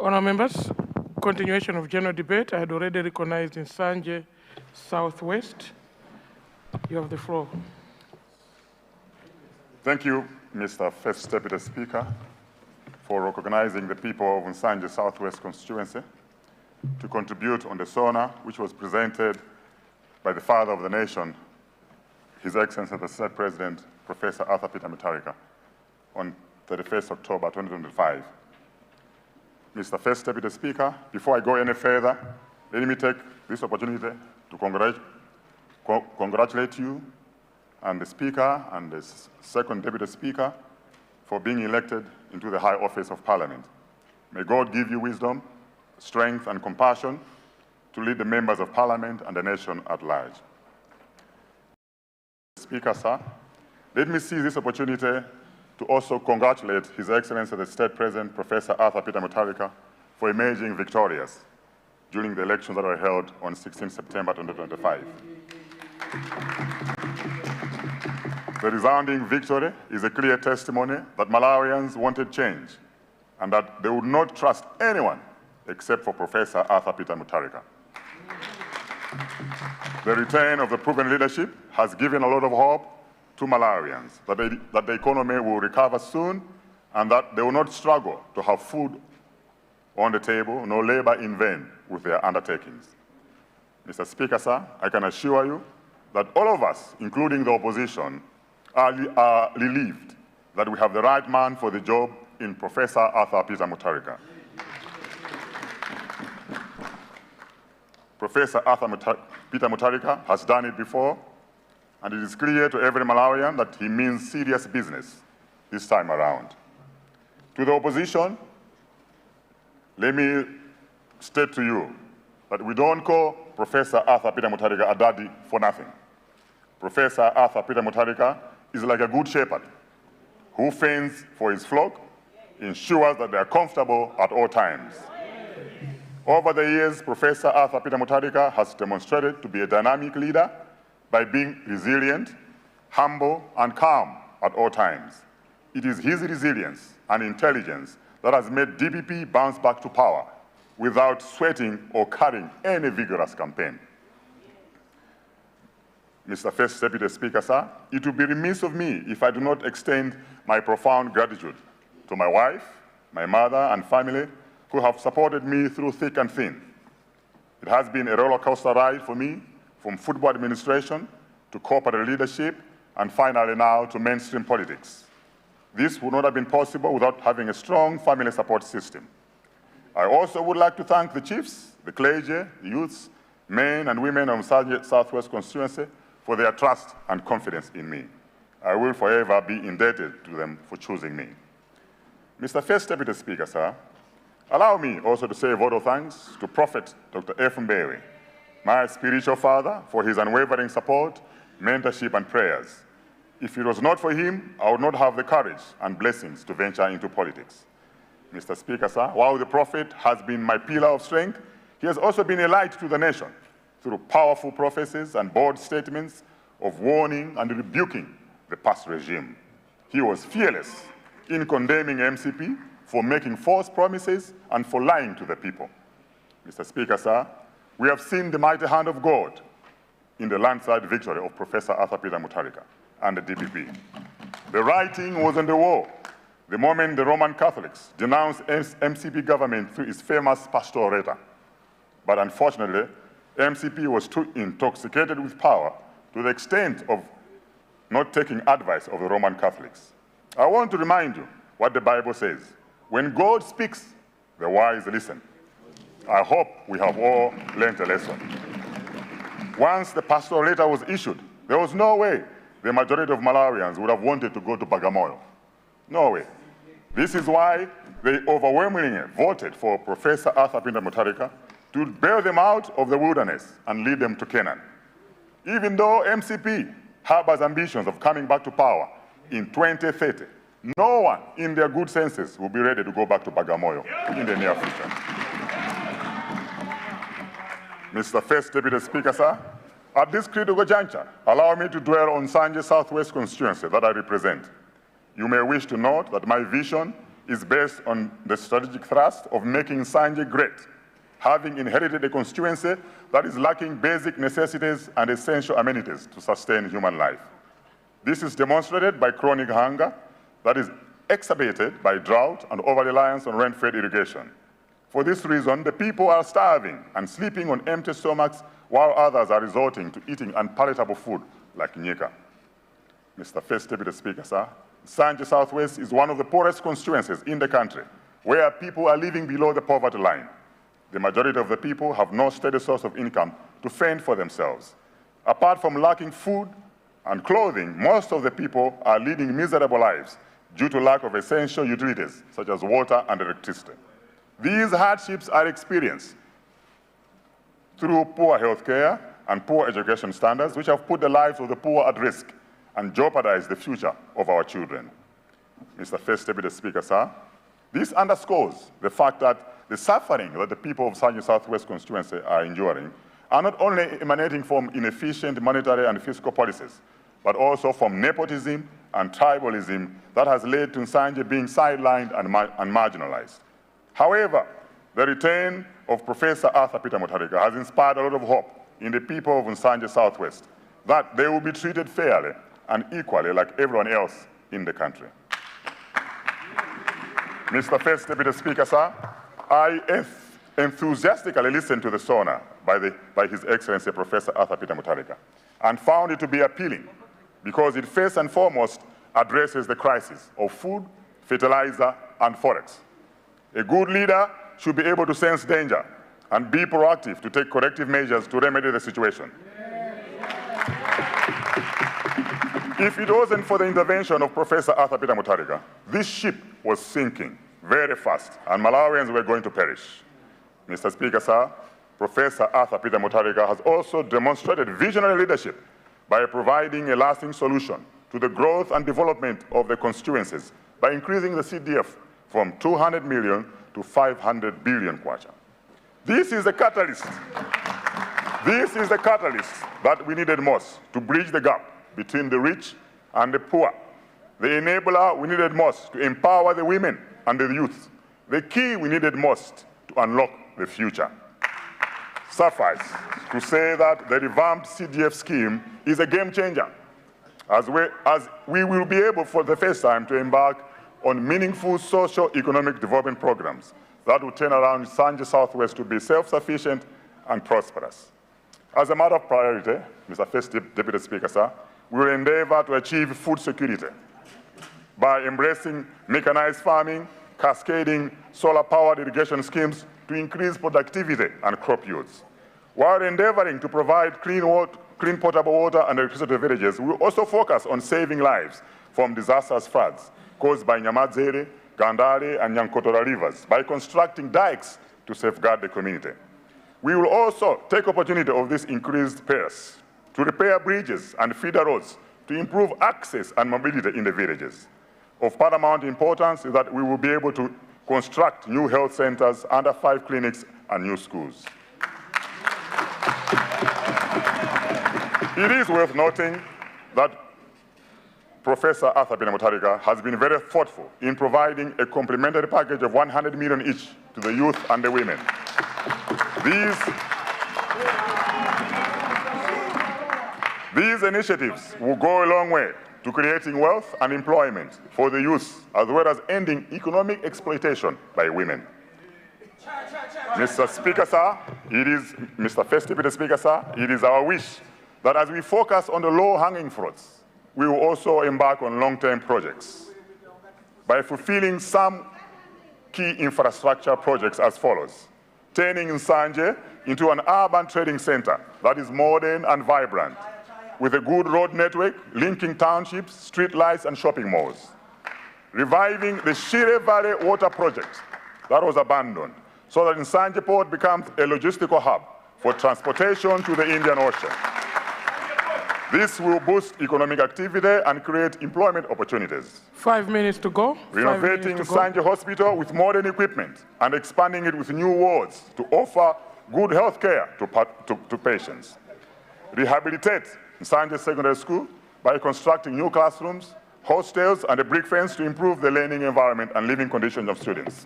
Honourable members, continuation of general debate. I had already recognized in Sanje Southwest. You have the floor. Thank you, Mr. First Deputy Speaker, for recognizing the people of Nsanje Southwest constituency to contribute on the SONA, which was presented by the father of the nation, His Excellency the Senate President, Professor Arthur Peter Mutharika, on 31st October 2025. Mr. First Deputy Speaker, before I go any further, let me take this opportunity to congratulate you and the Speaker and the Second Deputy Speaker for being elected into the high office of Parliament. May God give you wisdom, strength, and compassion to lead the members of Parliament and the nation at large. Speaker, sir, let me seize this opportunity to also congratulate His Excellency the State President, Professor Arthur Peter Mutharika, for emerging victorious during the elections that were held on 16 September 2025. The resounding victory is a clear testimony that Malawians wanted change and that they would not trust anyone except for Professor Arthur Peter Mutharika. The return of the proven leadership has given a lot of hope to Malawians that the economy will recover soon and that they will not struggle to have food on the table, nor labor in vain with their undertakings. Mr. Speaker, sir, I can assure you that all of us, including the opposition, are relieved that we have the right man for the job in Professor Arthur Peter Mutharika. Professor Arthur Peter Mutharika has done it before, and it is clear to every Malawian that he means serious business this time around. To the opposition, let me state to you that we don't call Professor Arthur Peter Mutharika a daddy for nothing. Professor Arthur Peter Mutharika is like a good shepherd who fends for his flock, ensures that they are comfortable at all times. Over the years, Professor Arthur Peter Mutharika has demonstrated to be a dynamic leader by being resilient, humble, and calm at all times. It is his resilience and intelligence that has made DPP bounce back to power without sweating or carrying any vigorous campaign. Mr. First Deputy Speaker, sir, it would be remiss of me if I do not extend my profound gratitude to my wife, my mother, and family who have supported me through thick and thin. It has been a roller coaster ride for me, from football administration to corporate leadership, and finally now to mainstream politics. This would not have been possible without having a strong family support system. I also would like to thank the chiefs, the clergy, the youths, men and women of Southwest constituency for their trust and confidence in me. I will forever be indebted to them for choosing me. Mr. First Deputy Speaker, sir, allow me also to say a vote of thanks to Prophet Dr. F. Mbewe, my spiritual father, for his unwavering support, mentorship, and prayers. If it was not for him, I would not have the courage and blessings to venture into politics. Mr. Speaker, sir, while the Prophet has been my pillar of strength, he has also been a light to the nation through powerful prophecies and bold statements of warning and rebuking the past regime. He was fearless in condemning MCP for making false promises and for lying to the people. Mr. Speaker, sir, we have seen the mighty hand of God in the landslide victory of Professor Arthur Peter Mutharika and the DPP. The writing was on the wall the moment the Roman Catholics denounced MCP government through its famous pastoral letter. But unfortunately, MCP was too intoxicated with power to the extent of not taking advice of the Roman Catholics. I want to remind you what the Bible says. When God speaks, the wise listen. I hope we have all learned a lesson. Once the pastoral letter was issued, there was no way the majority of Malawians would have wanted to go to Bagamoyo. No way. This is why they overwhelmingly voted for Professor Arthur Peter Mutharika to bail them out of the wilderness and lead them to Canaan. Even though MCP harbors ambitions of coming back to power in 2030, no one in their good senses will be ready to go back to Bagamoyo in the near future. Mr. First Deputy Speaker, sir, at this critical juncture, allow me to dwell on Nsanje Southwest constituency that I represent. You may wish to note that my vision is based on the strategic thrust of making Nsanje great, having inherited a constituency that is lacking basic necessities and essential amenities to sustain human life. This is demonstrated by chronic hunger that is exacerbated by drought and over-reliance on rain-fed irrigation. For this reason, the people are starving and sleeping on empty stomachs while others are resorting to eating unpalatable food like nyika. Mr. First Deputy Speaker, sir, Nsanje Southwest is one of the poorest constituencies in the country where people are living below the poverty line. The majority of the people have no steady source of income to fend for themselves. Apart from lacking food and clothing, most of the people are leading miserable lives due to lack of essential utilities such as water and electricity. These hardships are experienced through poor health care and poor education standards, which have put the lives of the poor at risk and jeopardized the future of our children. Mr. First Deputy Speaker, sir, this underscores the fact that the suffering that the people of Nsanje Southwest constituency are enduring are not only emanating from inefficient monetary and fiscal policies, but also from nepotism and tribalism that has led to Nsanje being sidelined and marginalized. However, the return of Professor Arthur Peter Mutharika has inspired a lot of hope in the people of Nsanje Southwest that they will be treated fairly and equally like everyone else in the country. Mr. First Deputy Speaker, sir, I enthusiastically listened to the SONA by His Excellency Professor Arthur Peter Mutharika and found it to be appealing because it first and foremost addresses the crisis of food, fertilizer, and forex. A good leader should be able to sense danger and be proactive to take corrective measures to remedy the situation. If it wasn't for the intervention of Professor Arthur Peter Mutharika, this ship was sinking very fast and Malawians were going to perish. Mr. Speaker, sir, Professor Arthur Peter Mutharika has also demonstrated visionary leadership by providing a lasting solution to the growth and development of the constituencies by increasing the CDF from 200 million to 500 billion kwacha. This is the catalyst. This is the catalyst that we needed most to bridge the gap between the rich and the poor. The enabler we needed most to empower the women and the youth. The key we needed most to unlock the future. Suffice to say that the revamped CDF scheme is a game changer, as we will be able for the first time to embark on meaningful socio-economic development programs that will turn around Nsanje Southwest to be self-sufficient and prosperous. As a matter of priority, Mr. First Deputy Speaker, sir, we will endeavor to achieve food security by embracing mechanized farming, cascading solar-powered irrigation schemes to increase productivity and crop yields. While endeavoring to provide clean potable water and electricity to villages, we will also focus on saving lives from disastrous floods caused by Nyamadzere, Gandale, and Nyankotora rivers by constructing dikes to safeguard the community. We will also take opportunity of this increased pace to repair bridges and feeder roads to improve access and mobility in the villages. Of paramount importance is that we will be able to construct new health centers, under 5 clinics, and new schools. It is worth noting that Professor Arthur Peter Mutharika has been very thoughtful in providing a complementary package of 100 million each to the youth and the women. These initiatives will go a long way to creating wealth and employment for the youth, as well as ending economic exploitation by women. Mr. Speaker, sir, Mr. First Deputy Speaker, sir, it is our wish that as we focus on the low-hanging fruits, we will also embark on long-term projects by fulfilling some key infrastructure projects as follows: turning Nsanje into an urban trading center that is modern and vibrant, with a good road network linking townships, street lights, and shopping malls. Reviving the Shire Valley Water Project that was abandoned, so that Nsanje Port becomes a logistical hub for transportation to the Indian Ocean. This will boost economic activity and create employment opportunities. 5 minutes to go. Renovating Nsanje Hospital with modern equipment and expanding it with new wards to offer good health care to patients. Rehabilitate Nsanje Secondary School by constructing new classrooms, hostels, and a brick fence to improve the learning environment and living conditions of students.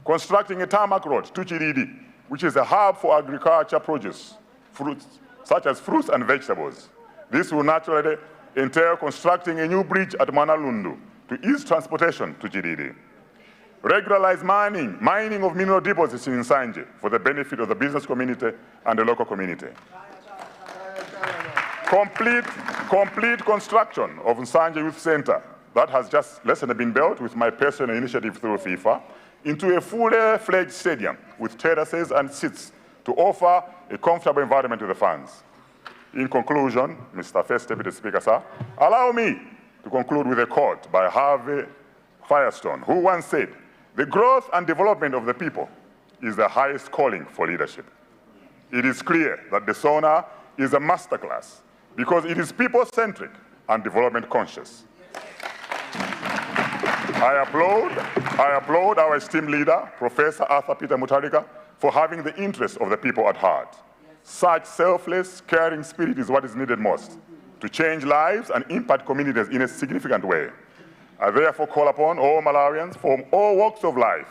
Constructing a tarmac road to Chiridi, which is a hub for agriculture produce, fruits, such as fruits and vegetables. This will naturally entail constructing a new bridge at Manalundu to ease transportation to Chiridi. Regularize mining of mineral deposits in Nsanje for the benefit of the business community and the local community. Complete construction of Nsanje Youth Center that has just recently been built with my personal initiative through FIFA into a fully fledged stadium with terraces and seats to offer a comfortable environment to the fans. In conclusion, Mr. First Deputy Speaker, sir, allow me to conclude with a quote by Harvey Firestone, who once said, "The growth and development of the people is the highest calling for leadership." It is clear that the SONA is a masterclass because it is people-centric and development-conscious. I applaud our esteemed leader, Professor Arthur Peter Mutharika, for having the interests of the people at heart. Such selfless, caring spirit is what is needed most to change lives and impact communities in a significant way. I therefore call upon all Malawians from all walks of life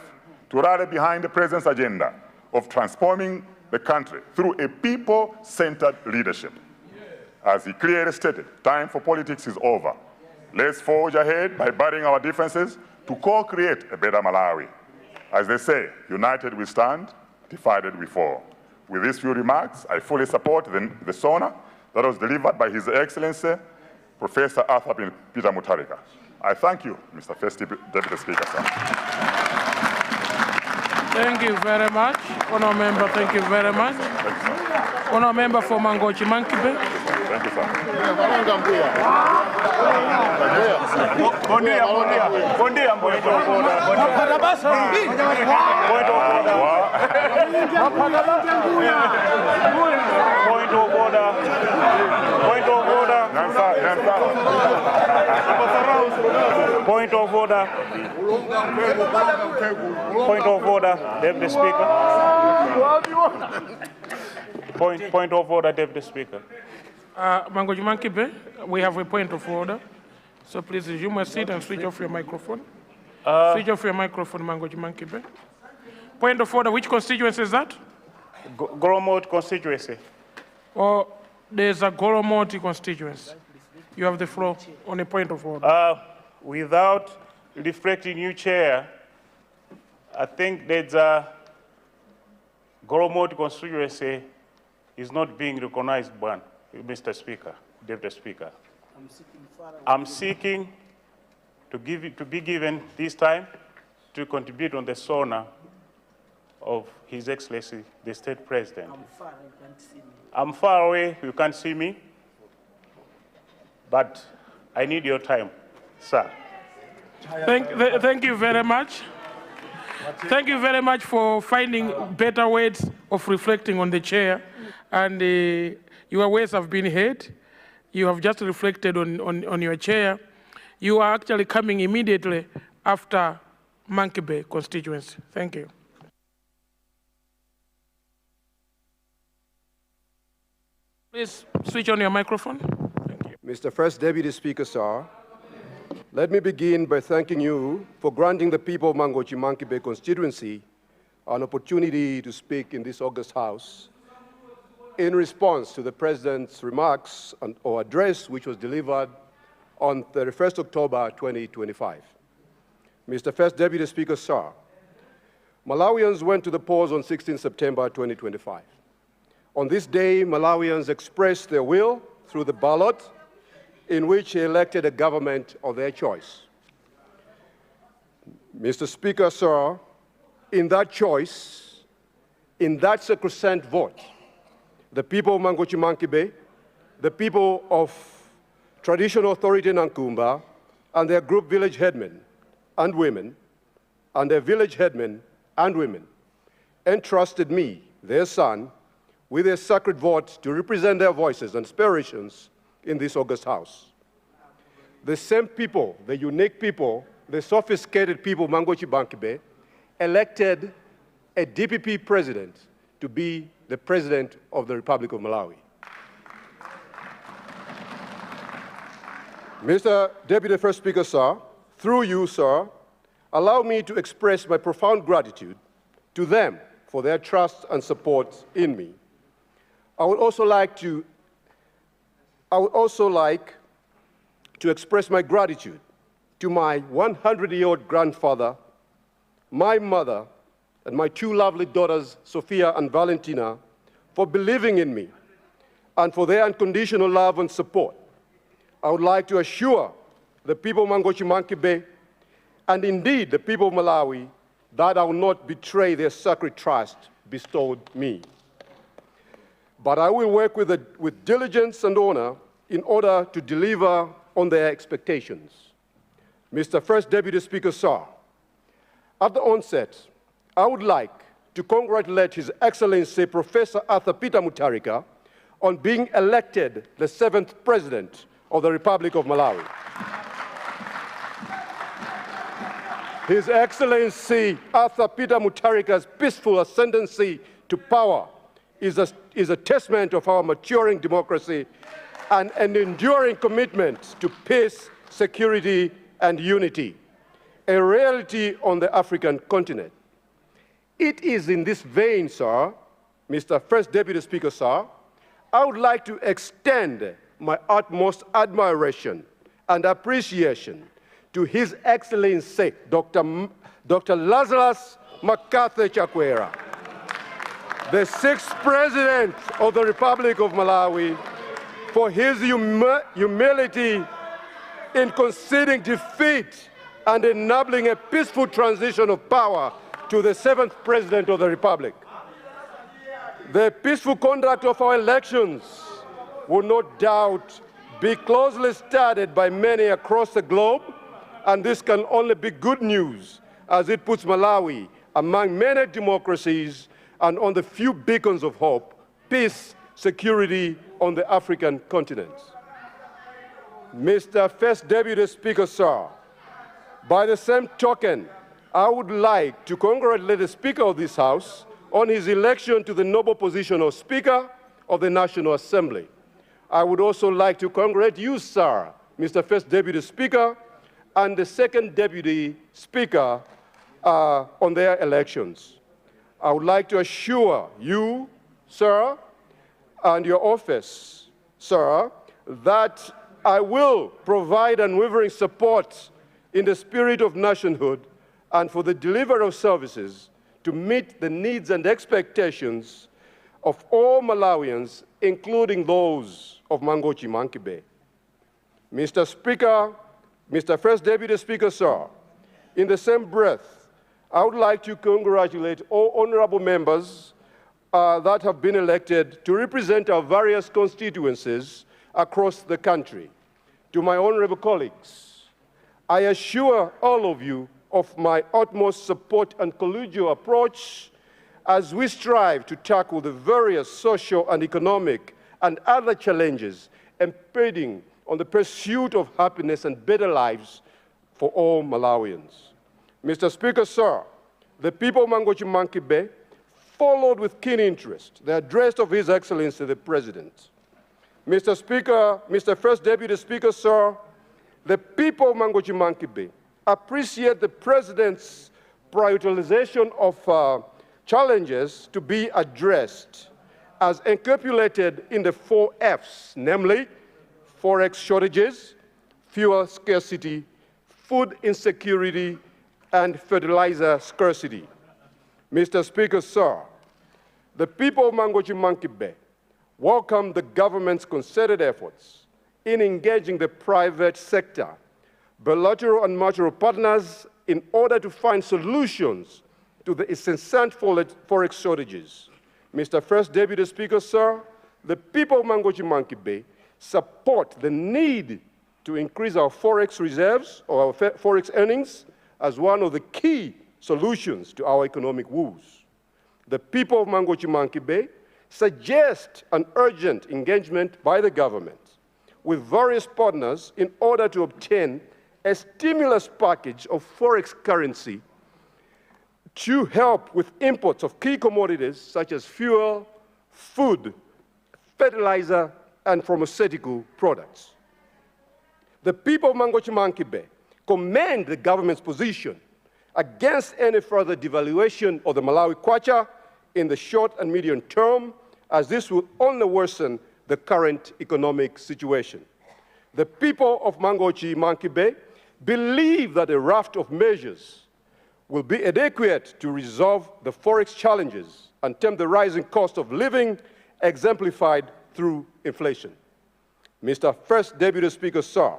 to rally behind the President's agenda of transforming the country through a people-centered leadership. As he clearly stated, time for politics is over. Let's forge ahead by burying our differences to co-create a better Malawi. As they say, united we stand, divided we fall. With these few remarks, I fully support the SONA that was delivered by His Excellency, Professor Arthur Peter Mutharika. I thank you, Mr. First Deputy Speaker, sir. Thank you very much. Honourable Member, thank you very much. Honourable Member for Mangochi Mankibe. Thank you, sir. Point of order. Point of order. Point of order. Point of order, Deputy Speaker. Point of order, Deputy Speaker. Mangochi Mankibe, we have a point of order. So please resume your seat and switch off your microphone. Switch off your microphone, Mangochi Mankibe. Point of order, which constituency is that? Goromot constituency. Or there's a Goromoti constituency. You have the floor on a point of order. Without reflecting new chair, I think that Goromot constituency is not being recognized by Mr. Speaker, Deputy Speaker. I'm seeking to be given this time to contribute on the SONA of His Excellency, the State President. I'm far away, you can't see me, but I need your time, sir. Thank you very much. Thank you very much for finding better ways of reflecting on the chair. And your ways have been heard. You have just reflected on your chair. You are actually coming immediately after Mankibe constituency. Thank you. Please switch on your microphone. Thank you. Mr. First Deputy Speaker, sir, let me begin by thanking you for granting the people of Mangochi Mankibe constituency an opportunity to speak in this august House in response to the President's remarks or address which was delivered on 31st October 2025. Mr. First Deputy Speaker, sir, Malawians went to the polls on 16 September 2025. On this day, Malawians expressed their will through the ballot in which they elected a government of their choice. Mr. Speaker, sir, in that choice, in that sacrosanct vote, the people of Mangochi Mankibe, the people of Traditional Authority Nankumba, and their group village headmen and women, and their village headmen and women, entrusted me, their son, with their sacred vote to represent their voices and aspirations in this august House. The same people, the unique people, the sophisticated people of Mangochi Mankibe, elected a DPP president to be the President of the Republic of Malawi. Mr. Deputy First Speaker, sir, through you, sir, allow me to express my profound gratitude to them for their trust and support in me. I would also like to express my gratitude to my 100-year-old grandfather, my mother, and my two lovely daughters, Sophia and Valentina, for believing in me and for their unconditional love and support. I would like to assure the people of Mangochi Monkey Bay, and indeed the people of Malawi, that I will not betray their sacred trust bestowed me. But I will work with diligence and honor in order to deliver on their expectations. Mr. First Deputy Speaker, sir, at the onset, I would like to congratulate His Excellency Professor Arthur Peter Mutharika on being elected the 7th President of the Republic of Malawi. His Excellency Arthur Peter Mutharika's peaceful ascendancy to power is a testament of our maturing democracy and an enduring commitment to peace, security, and unity, a reality on the African continent. It is in this vein, sir, Mr. First Deputy Speaker, sir, I would like to extend my utmost admiration and appreciation to His Excellency Dr. Lazarus MacArthur Chakwera, the 6th President of the Republic of Malawi, for his humility in conceding defeat and enabling a peaceful transition of power to the 7th President of the Republic. The peaceful conduct of our elections will no doubt be closely studied by many across the globe, and this can only be good news as it puts Malawi among many democracies and on the few beacons of hope, peace, security on the African continent. Mr. First Deputy Speaker, sir, by the same token, I would like to congratulate the Speaker of this House on his election to the noble position of Speaker of the National Assembly. I would also like to congratulate you, sir, Mr. First Deputy Speaker, and the Second Deputy Speaker on their elections. I would like to assure you, sir, and your office, sir, that I will provide unwavering support in the spirit of nationhood and for the delivery of services to meet the needs and expectations of all Malawians, including those of Mangochi Monkey Bay. Mr. Speaker, Mr. First Deputy Speaker, sir, in the same breath, I would like to congratulate all honorable members that have been elected to represent our various constituencies across the country. To my honorable colleagues, I assure all of you of my utmost support and collegial approach as we strive to tackle the various social and economic and other challenges impeding on the pursuit of happiness and better lives for all Malawians. Mr. Speaker, sir, the people of Mangochi Monkey Bay followed with keen interest the address of His Excellency the President. Mr. Speaker, Mr. First Deputy Speaker, sir, the people of Mangochi Monkey Bay appreciate the President's prioritization of challenges to be addressed as encapsulated in the 4 Fs, namely forex shortages, fuel scarcity, food insecurity, and fertilizer scarcity. Mr. Speaker, sir, the people of Mangochi Monkey Bay welcome the government's concerted efforts in engaging the private sector, bilateral and multilateral partners in order to find solutions to the incessant forex shortages. Mr. First Deputy Speaker, sir, the people of Mangochi Monkey Bay support the need to increase our forex reserves or our forex earnings as one of the key solutions to our economic woes. The people of Mangochi Monkey Bay suggest an urgent engagement by the government with various partners in order to obtain a stimulus package of forex currency to help with imports of key commodities such as fuel, food, fertilizer, and pharmaceutical products. The people of Mangochi-Mankibe commend the government's position against any further devaluation of the Malawi kwacha in the short and medium term, as this will only worsen the current economic situation. The people of Mangochi-Mankibe believe that a raft of measures will be adequate to resolve the forex challenges and tame the rising cost of living exemplified through inflation. Mr. First Deputy Speaker, sir,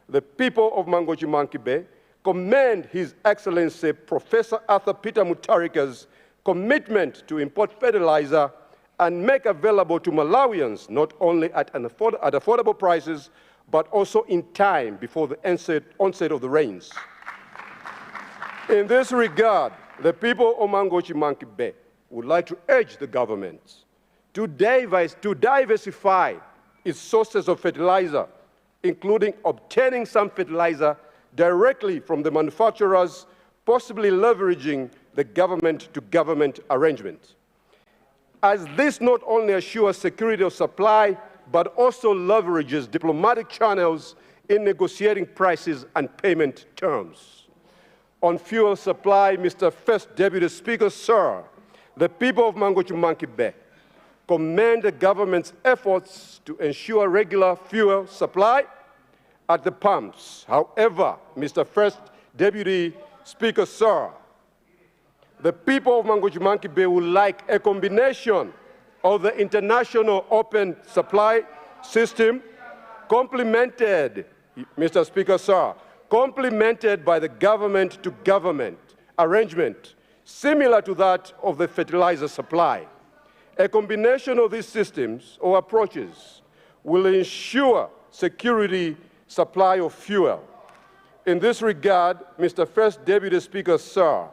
the people of Mangochi-Mankibe commend His Excellency Professor Arthur Peter Mutharika's commitment to import fertilizer and make available to Malawians not only at affordable prices, but also in time before the onset of the rains. In this regard, the people of Mangochi-Mankibe would like to urge the government to diversify its sources of fertilizer, including obtaining some fertilizer directly from the manufacturers, possibly leveraging the government-to-government arrangement. As this not only assures security of supply, but also leverages diplomatic channels in negotiating prices and payment terms. On fuel supply, Mr. First Deputy Speaker, sir, the people of Mangochi-Mankibe commend the government's efforts to ensure regular fuel supply at the pumps. However, Mr. First Deputy Speaker, sir, the people of Mangochi-Mankibe would like a combination of the international open supply system complemented, Mr. Speaker, sir, complemented by the government-to-government arrangement similar to that of the fertilizer supply. A combination of these systems or approaches will ensure security supply of fuel. In this regard, Mr. First Deputy Speaker, sir,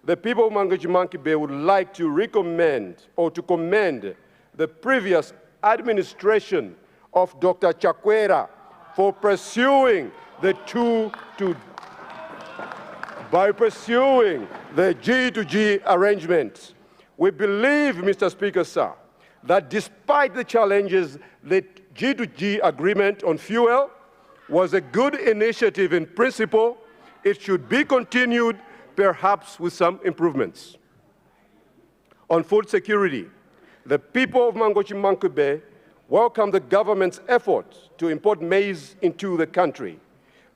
the people of Mangochi-Mankibe would like to recommend or to commend the previous administration of Dr. Chakwera for pursuing by pursuing the G2G arrangement. We believe, Mr. Speaker, sir, that despite the challenges, the G2G agreement on fuel was a good initiative in principle. It should be continued, perhaps with some improvements. On food security, the people of Mangochi-Mankibe welcome the government's effort to import maize into the country.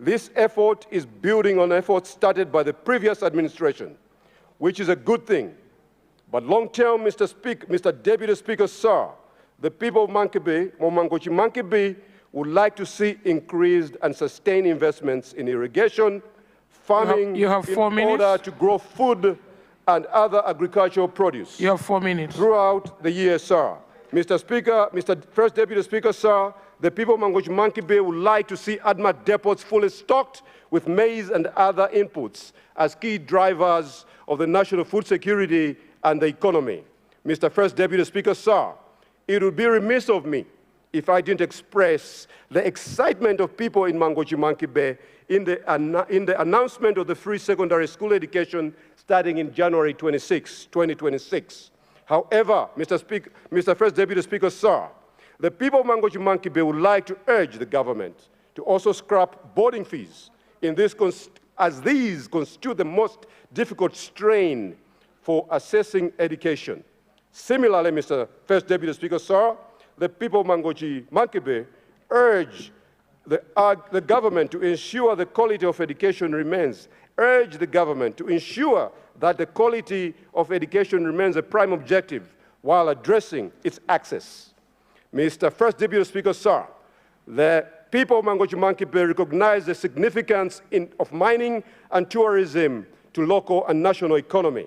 This effort is building on efforts started by the previous administration, which is a good thing. But long-term, Mr. Deputy Speaker, sir, the people of Mangochi-Mankibe would like to see increased and sustained investments in irrigation, farming, you have 4 minutes. order to grow food and other agricultural produce. You have 4 minutes. Throughout the year, sir. Mr. Speaker, Mr. First Deputy Speaker, sir, the people of Mangochi-Mankibe would like to see ADMA depots fully stocked with maize and other inputs as key drivers of the national food security and the economy. Mr. First Deputy Speaker, sir, it would be remiss of me if I didn't express the excitement of people in Mangochi-Mankibe in the announcement of the free secondary school education starting in January 26, 2026. However, Mr. First Deputy Speaker, sir, the people of Mangochi-Mankibe would like to urge the government to also scrap boarding fees as these constitute the most difficult strain for assessing education. Similarly, Mr. First Deputy Speaker, sir, the people of Mangochi-Mankibe urge the government to ensure the quality of education remains, urge the government to ensure that the quality of education remains a prime objective while addressing its access. Mr. First Deputy Speaker, sir, the people of Mangochi-Mankibe recognize the significance of mining and tourism to local and national economy.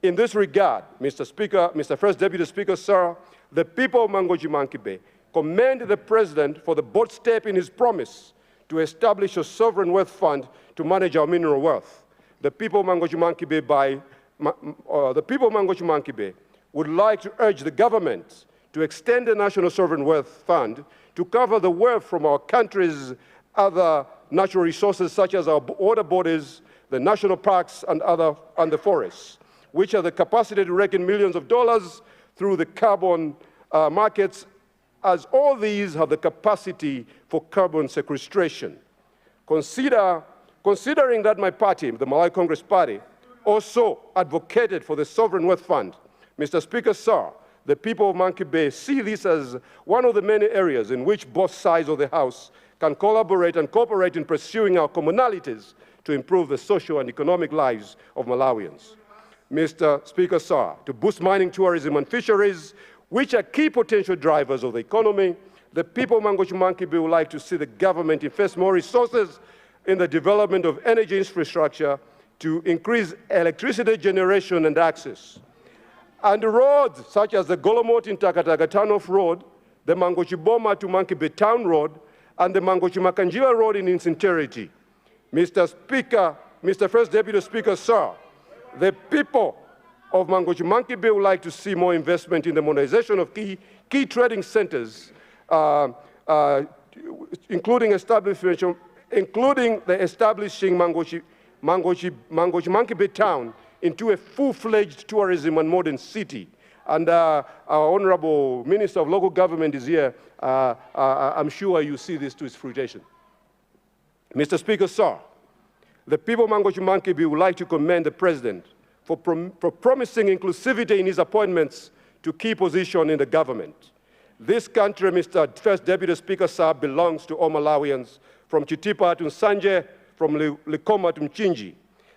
In this regard, Mr. First Deputy Speaker, sir, the people of Mangochi-Mankibe commend the President for the bold step in his promise to establish a sovereign wealth fund to manage our mineral wealth. The people of Mangochi-Mankibe would like to urge the government to extend the National Sovereign Wealth Fund to cover the wealth from our country's other natural resources, such as our water bodies, the national parks, and the forests, which have the capacity to rake in millions of dollars through the carbon markets as all these have the capacity for carbon sequestration. Considering that my party, the Malawi Congress Party, also advocated for the Sovereign Wealth Fund, Mr. Speaker, sir, the people of Monkey Bay see this as one of the many areas in which both sides of the House can collaborate and cooperate in pursuing our commonalities to improve the social and economic lives of Malawians. Mr. Speaker, sir, to boost mining, tourism, and fisheries, which are key potential drivers of the economy, the people of Mangochi Monkey Bay would like to see the government invest more resources in the development of energy infrastructure to increase electricity generation and access. And roads such as the Golomoti Takataga Turnoff Road, the Mangochi Boma to Monkey Bay Town Road, and the Mangochi Makanjira Road in its entirety. Mr. Speaker, Mr. First Deputy Speaker, sir, the people of Mangochi Monkey Bay would like to see more investment in the modernization of key trading centers, including the establishing Mangochi Monkey Bay Town into a full-fledged tourism and modern city. And our Honorable Minister of Local Government is here. I'm sure you see this to its fruition. Mr. Speaker, sir, the people of Mangochi Monkey Bay would like to commend the President for promising inclusivity in his appointments to key positions in the government. This country, Mr. First Deputy Speaker, sir, belongs to all Malawians, from Chitipa to Nsanje, from Likoma to Mchinji.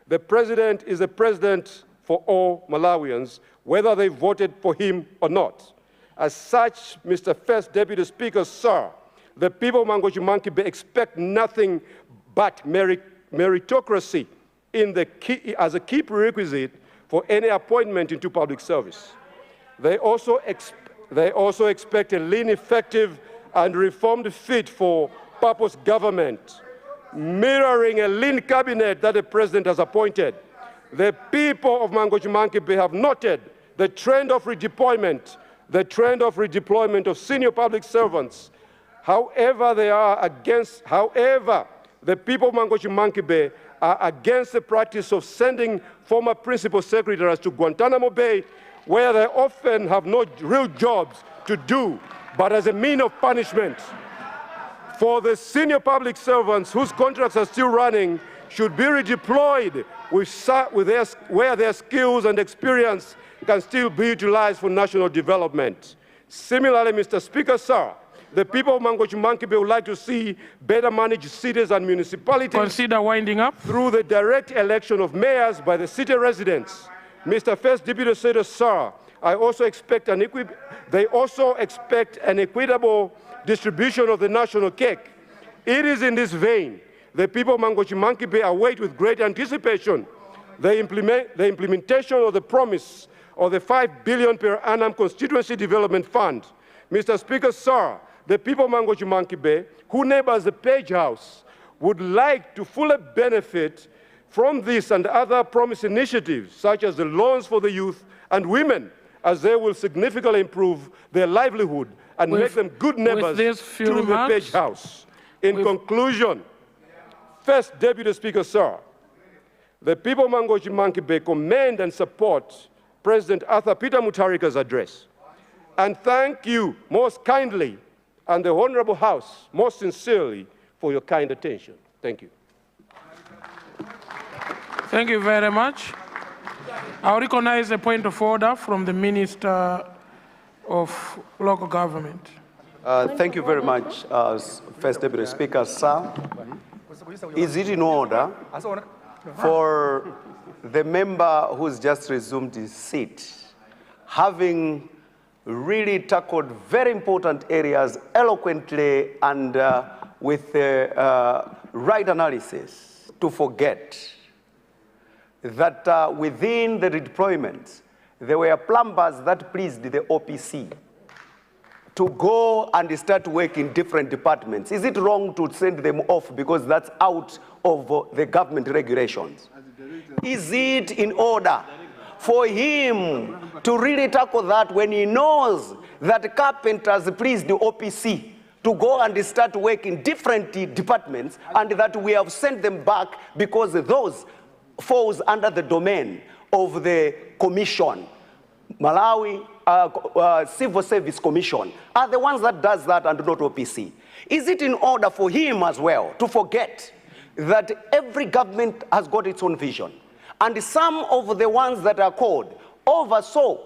The President is a president for all Malawians, whether they voted for him or not. As such, Mr. First Deputy Speaker, sir, the people of Mangochi Monkey Bay expect nothing but meritocracy as a key prerequisite for any appointment into public service. They also expect a lean, effective, and reformed fit for purpose government, mirroring a lean cabinet that the President has appointed. The people of Mangochi Monkey Bay have noted the trend of redeployment of senior public servants. However, the people of Mangochi Monkey Bay are against the practice of sending former principal secretaries to Guantanamo Bay, where they often have no real jobs to do, but as a means of punishment. For the senior public servants whose contracts are still running should be redeployed where their skills and experience can still be utilized for national development. Similarly, Mr. Speaker, sir, the people of Mangochi Monkey Bay would like to see better managed cities and municipalities. Consider winding up. Through the direct election of mayors by the city residents. Mr. First Deputy Speaker, sir, they also expect an equitable distribution of the national cake. It is in this vein the people of Mangochi Monkey Bay await with great anticipation the implementation of the promise of the $5 billion per annum Constituency Development Fund. Mr. Speaker, sir, the people of Mangochi Monkey Bay, who neighbors the Page House, would like to fully benefit from this and other promise initiatives, such as the loans for the youth and women, as they will significantly improve their livelihood and make them good neighbors to the Page House. In conclusion, First Deputy Speaker, sir, the people of Mangochi Monkey Bay commend and support President Arthur Peter Mutharika's address, and thank you most kindly and the Honorable House most sincerely for your kind attention. Thank you. Thank you very much. I recognize a point of order from the Minister of Local Government. Thank you very much, First Deputy Speaker, sir. Is it in order for the member who's just resumed his seat, having really tackled very important areas eloquently and with right analysis, to forget that within the redeployments, there were plumbers that pleased the OPC to go and start work in different departments? Is it wrong to send them off because that's out of the government regulations? Is it in order for him to really tackle that when he knows that carpenters pleased the OPC to go and start work in different departments, and that we have sent them back because those falls under the domain of the commission? Malawi Civil Service Commission are the ones that does that and not OPC. Is it in order for him as well to forget that every government has got its own vision? And some of the ones that are called oversaw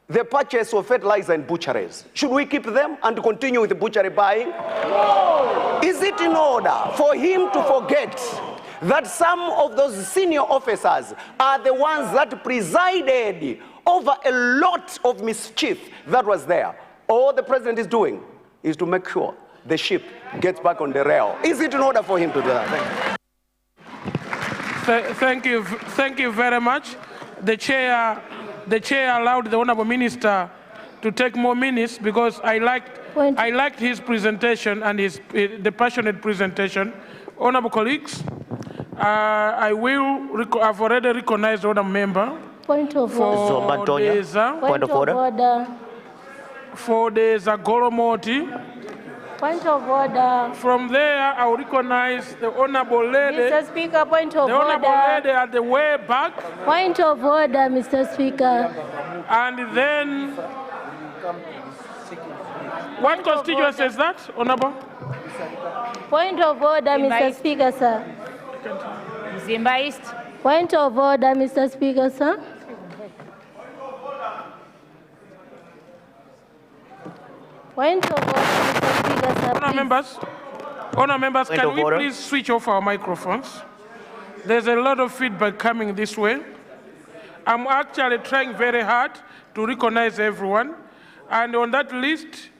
the purchase of fertilizer and butcheries. Should we keep them and continue with the butchery buying? No. Is it in order for him to forget that some of those senior officers are the ones that presided over a lot of mischief that was there? All the president is doing is to make sure the ship gets back on the rail. Is it in order for him to do that? Thank you very much. The chair allowed the Honourable Minister to take more minutes because I liked his presentation and the passionate presentation. Honourable colleagues, I've already recognized the Honourable Member. Point of order. Point of order. For the Zagoromoti. Point of order. From there, I will recognize the Honourable Lady. Mr. Speaker, point of order. The Honourable Lady at the way back. Point of order, Mr. Speaker. And then, what constituency is that, Honourable? Point of order, Mr. Speaker, sir. Zimba East. Point of order, Mr. Speaker, sir. Point of order, Mr. Speaker, sir. Honour members, can we please switch off our microphones? There's a lot of feedback coming this way. I'm actually trying very hard to recognize everyone. And on that list,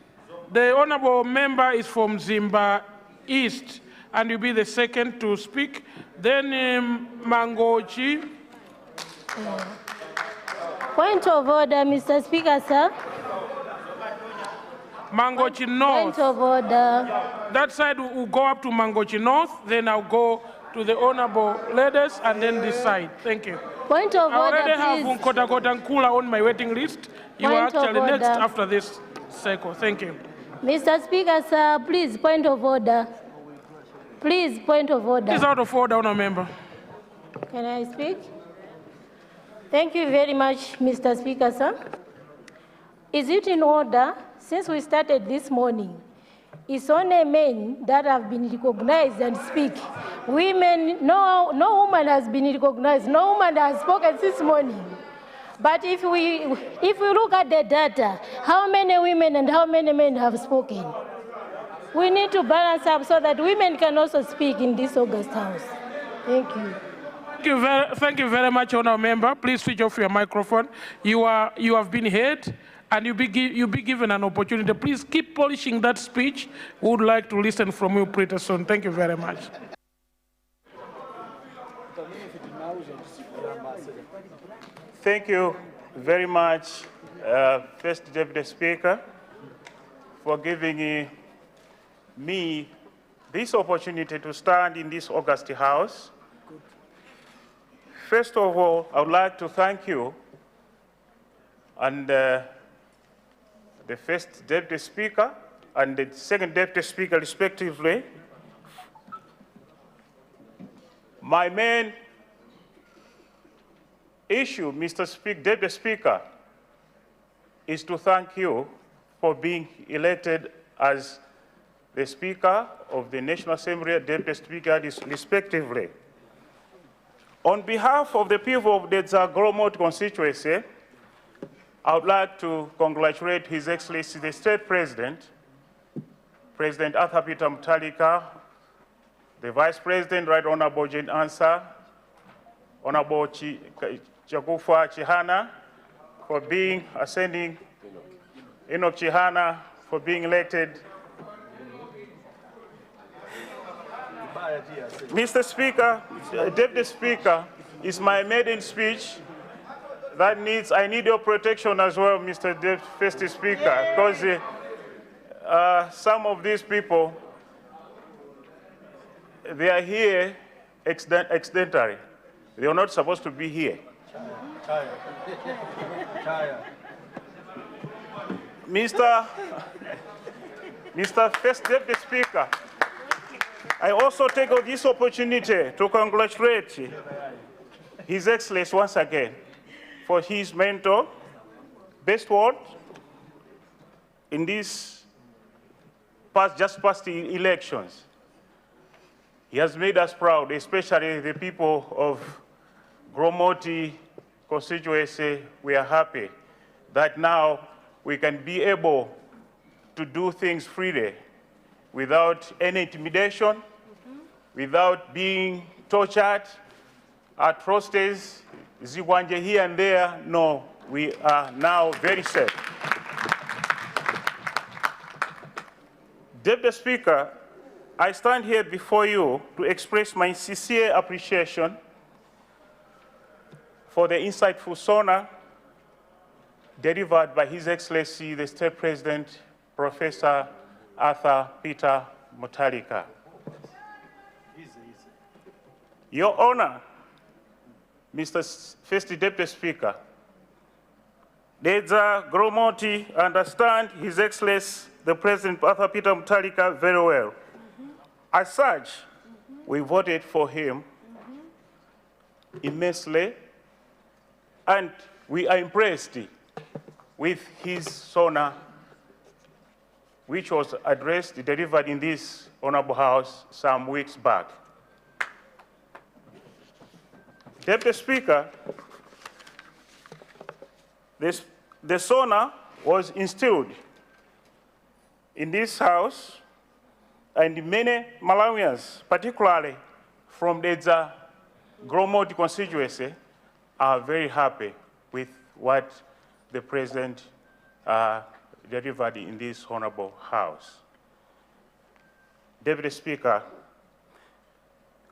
the Honourable Member is from Zimba East, and you'll be the second to speak. Then Mangochi. Point of order, Mr. Speaker, sir. Mangochi North. Point of order. That side will go up to Mangochi North, then I'll go to the Honourable Ladies, and then this side. Thank you. Point of order, please. I already have Nkota and Kula on my waiting list. You are actually next after this cycle. Thank you. Mr. Speaker, sir, please, point of order. Please, point of order. It's out of order, Honourable Member. Can I speak? Thank you very much, Mr. Speaker, sir. Is it in order, since we started this morning, it's only men that have been recognized and speak. Women, no woman has been recognized, no woman has spoken this morning. But if we look at the data, how many women and how many men have spoken? We need to balance up so that women can also speak in this August House. Thank you. Thank you very much, Honourable Member. Please switch off your microphone. You have been heard, and you'll be given an opportunity. Please keep polishing that speech. We would like to listen from you pretty soon. Thank you very much. Thank you very much, First Deputy Speaker, for giving me this opportunity to stand in this August House. First of all, I would like to thank you and the First Deputy Speaker and the Second Deputy Speaker, respectively. My main issue, Mr. Deputy Speaker, is to thank you for being elected as the Speaker of the National Assembly, Deputy Speaker, respectively. On behalf of the people of the Zagoromoti constituency, I would like to congratulate His Excellency the State President, President Arthur Peter Mutharika, the Vice President, Right Honorable Jane Ansah, Honorable Chakufa Chihana, for being ascending, Enoch Chihana, for being elected. Mr. Speaker, Deputy Speaker, is my maiden speech. I need your protection as well, Mr. First Speaker, because some of these people, they are here accidentally. They are not supposed to be here. Mr. First Deputy Speaker, I also take this opportunity to congratulate His Excellency once again for his mentor, best ward in these just past elections. He has made us proud, especially the people of Gromoti constituency. We are happy that now we can be able to do things freely without any intimidation, without being tortured, atrocities, Zigwanje here and there. No, we are now very safe. Deputy Speaker, I stand here before you to express my sincere appreciation for the insightful SONA delivered by His Excellency, the State President, Professor Arthur Peter Mutharika. Your Honor, Mr. First Deputy Speaker, Dedza Gromoti understand His Excellency, the President Arthur Peter Mutharika very well. As such, we voted for him immensely, and we are impressed with his SONA, which was delivered in this Honorable House some weeks back. Deputy Speaker, the SONA was instilled in this House, and many Malawians, particularly from the Gromoti constituency, are very happy with what the President delivered in this Honorable House. Deputy Speaker,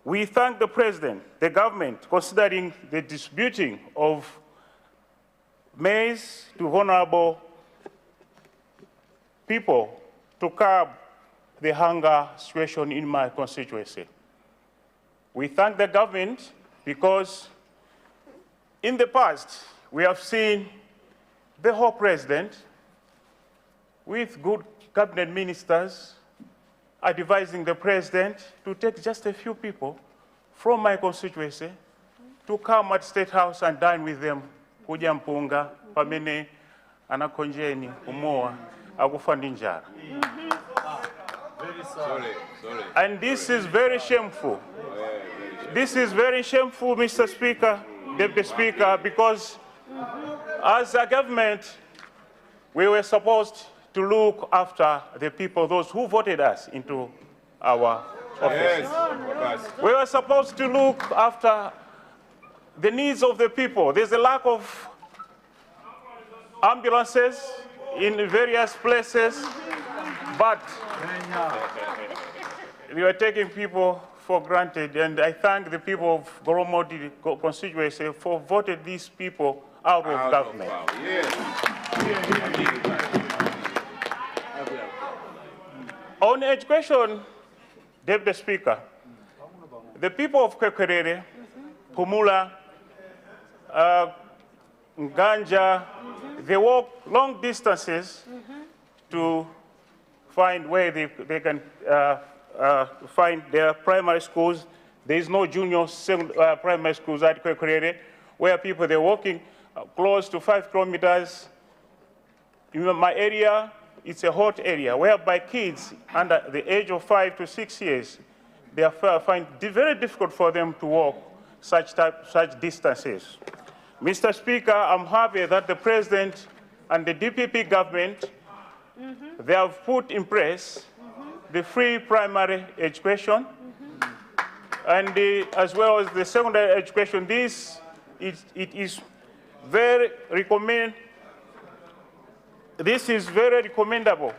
we thank the President, the government, considering the distributing of maize to vulnerable people to curb the hunger situation in my constituency. We thank the government because in the past, we have seen the whole President with good cabinet ministers advising the President to take just a few people from my constituency to come at State House and dine with them, kuja mpunga, pamene anakonjeni, umoa, akufa ndi njala. Sorry. And this is very shameful. This is very shameful, Mr. Speaker, Deputy Speaker, because as a government, we were supposed to look after the people, those who voted us into our office. Yes. We were supposed to look after the needs of the people. There's a lack of ambulances in various places, but we were taking people for granted, and I thank the people of Gromoti constituency for voting these people out of government. On education, Deputy Speaker, the people of Kwekwelele, Pumula, Nganja, they walk long distances to find where they can find their primary schools. There is no junior primary schools at Kwekwelele, where people, they're walking close to 5 kilometers. In my area, it's a hot area, whereby kids under the age of 5 to 6 years, they find it very difficult for them to walk such distances. Mr. Speaker, I'm happy that the President and the DPP government, they have put in place the free primary education, and as well as the secondary education. This is very recommendable,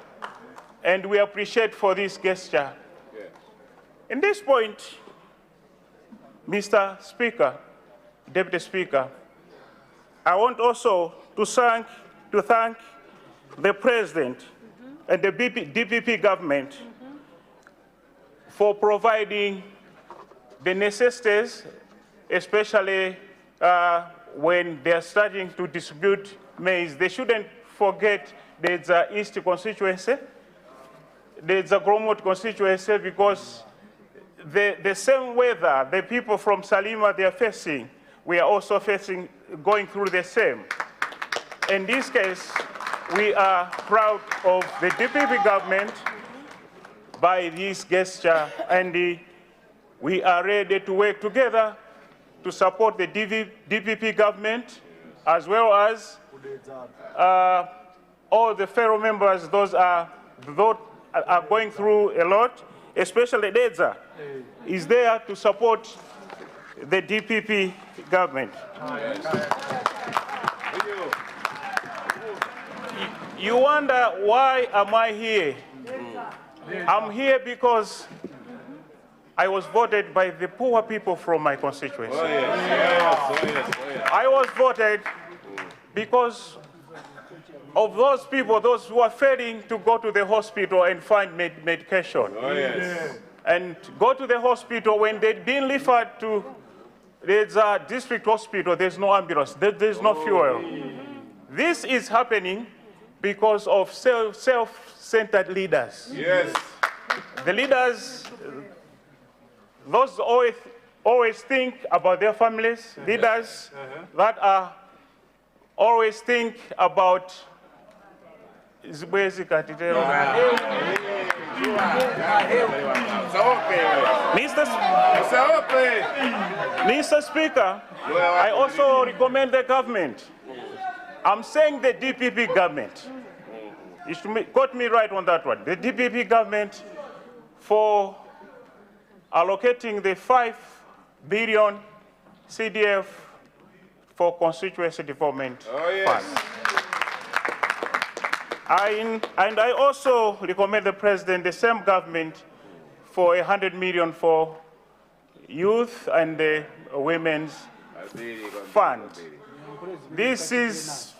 and we appreciate for this gesture. In this point, Mr. Speaker, Deputy Speaker, I want also to thank the President and the DPP government for providing the necessities, especially when they are starting to distribute maize. They shouldn't forget there's a East constituency, there's a Gromoti constituency, because the same weather the people from Salima they are facing, we are also facing, going through the same. in this case, we are proud of the DPP government by this gesture, and we are ready to work together to support the DPP government, as well as all the fellow members. Those are going through a lot, especially DEDZA is there to support the DPP government. You wonder, why am I here? I'm here because I was voted by the poor people from my constituency. I was voted because of those people, those who are failing to go to the hospital and find medication. And go to the hospital when they've been referred to the district hospital, there's no ambulance, there's no fuel. This is happening because of self-centered leaders. Yes. The leaders, those always think about their families, leaders that are always think about Mr. Speaker, I also recommend the government. I'm saying the DPP government. You should quote me right on that one. The DPP government for allocating the 5 billion CDF for constituency development fund. And I also recommend the President, the same government, for 100 million for youth and the women's fund. This is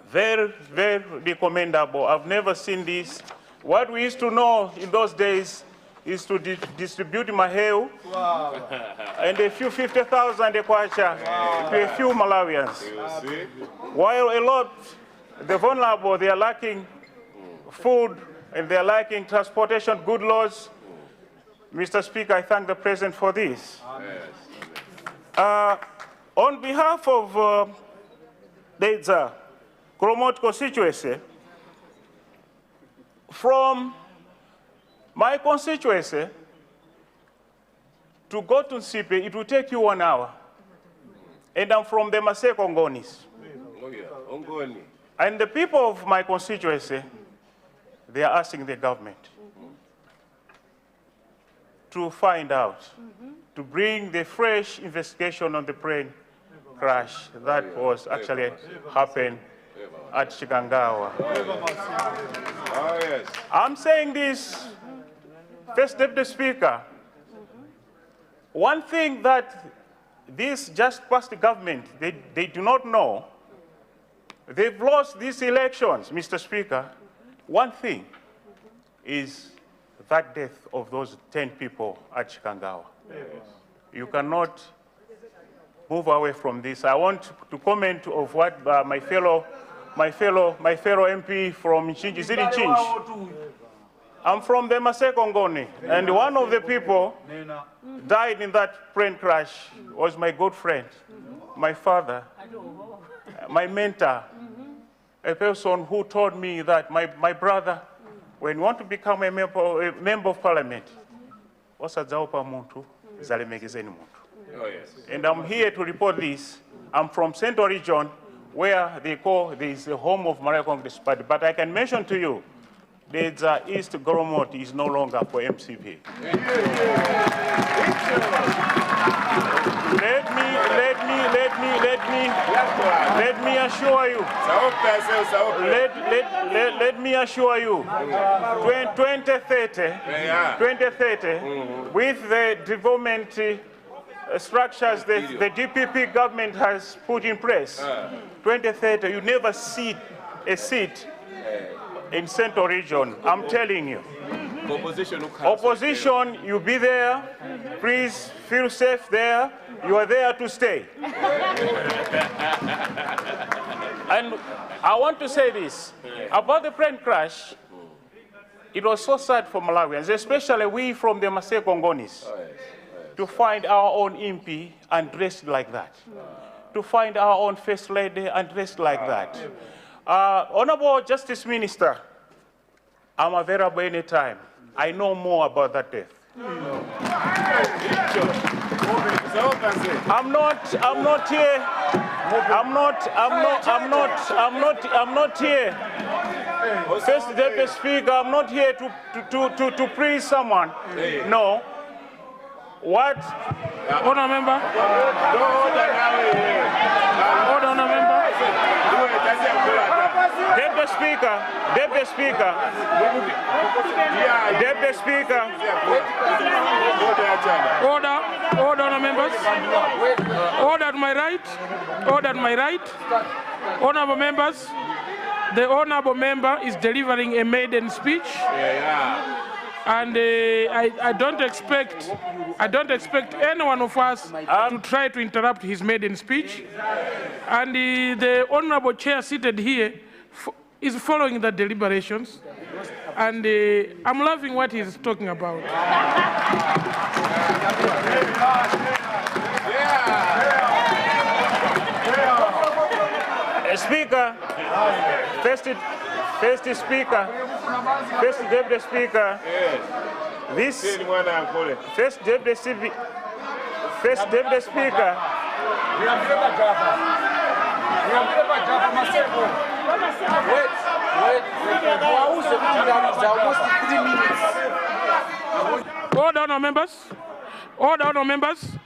very, very recommendable. I've never seen this. What we used to know in those days is to distribute maheu and a few 50,000 kwacha to a few Malawians. While a lot, the vulnerable, they are lacking food and they are lacking transportation, good laws. Mr. Speaker, I thank the President for this. On behalf of DEDZA, Kromot constituency, from my constituency to go to Nsipe, it will take you 1 hour. And I'm from the Maseko Ngonis. And the people of my constituency, they are asking the government to find out, to bring the fresh investigation on the plane crash that was actually happened at Chikangawa. I'm saying this, First Deputy Speaker, one thing that this just past government, they do not know, they've lost these elections, Mr. Speaker. One thing is that death of those 10 people at Chikangawa. You cannot move away from this. I want to comment of what my fellow MP from Nchinji, Ziri Nchinji. I'm from the Maseko Ngoni, and one of the people died in that plane crash was my good friend, my father, my mentor, a person who told me that my brother, when you want to become a member of parliament, and I'm here to report this. I'm from Central Region, where they call this the home of Malawi Congress Party. But I can mention to you that East Goromot is no longer for MCP. Let me assure you. Let me assure you. 2030, with the development structures the DPP government has put in place, 2030, you never see a seat in Central Region. I'm telling you. Opposition, you be there. Please feel safe there. You are there to stay. And I want to say this about the plane crash. It was so sad for Malawians, especially we from the Maseko Ngonis, to find our own MP and dressed like that. to find our own First Lady and rest like that. Honorable Justice Minister, I'm available anytime. I know more about that death. I'm not here. I'm not here. First Deputy Speaker, I'm not here to praise someone. No. What? Order, member. Order, member. Deputy Speaker. Order, members. Order at my right. Order at my right. Honorable members, the honorable member is delivering a maiden speech. And I don't expect any one of us to try to interrupt his maiden speech. And the honorable chair seated here is following the deliberations. And I'm loving what he's talking about. Speaker, first Speaker, First Deputy Speaker, this First Deputy Speaker. Order, honour members. Order, honour members.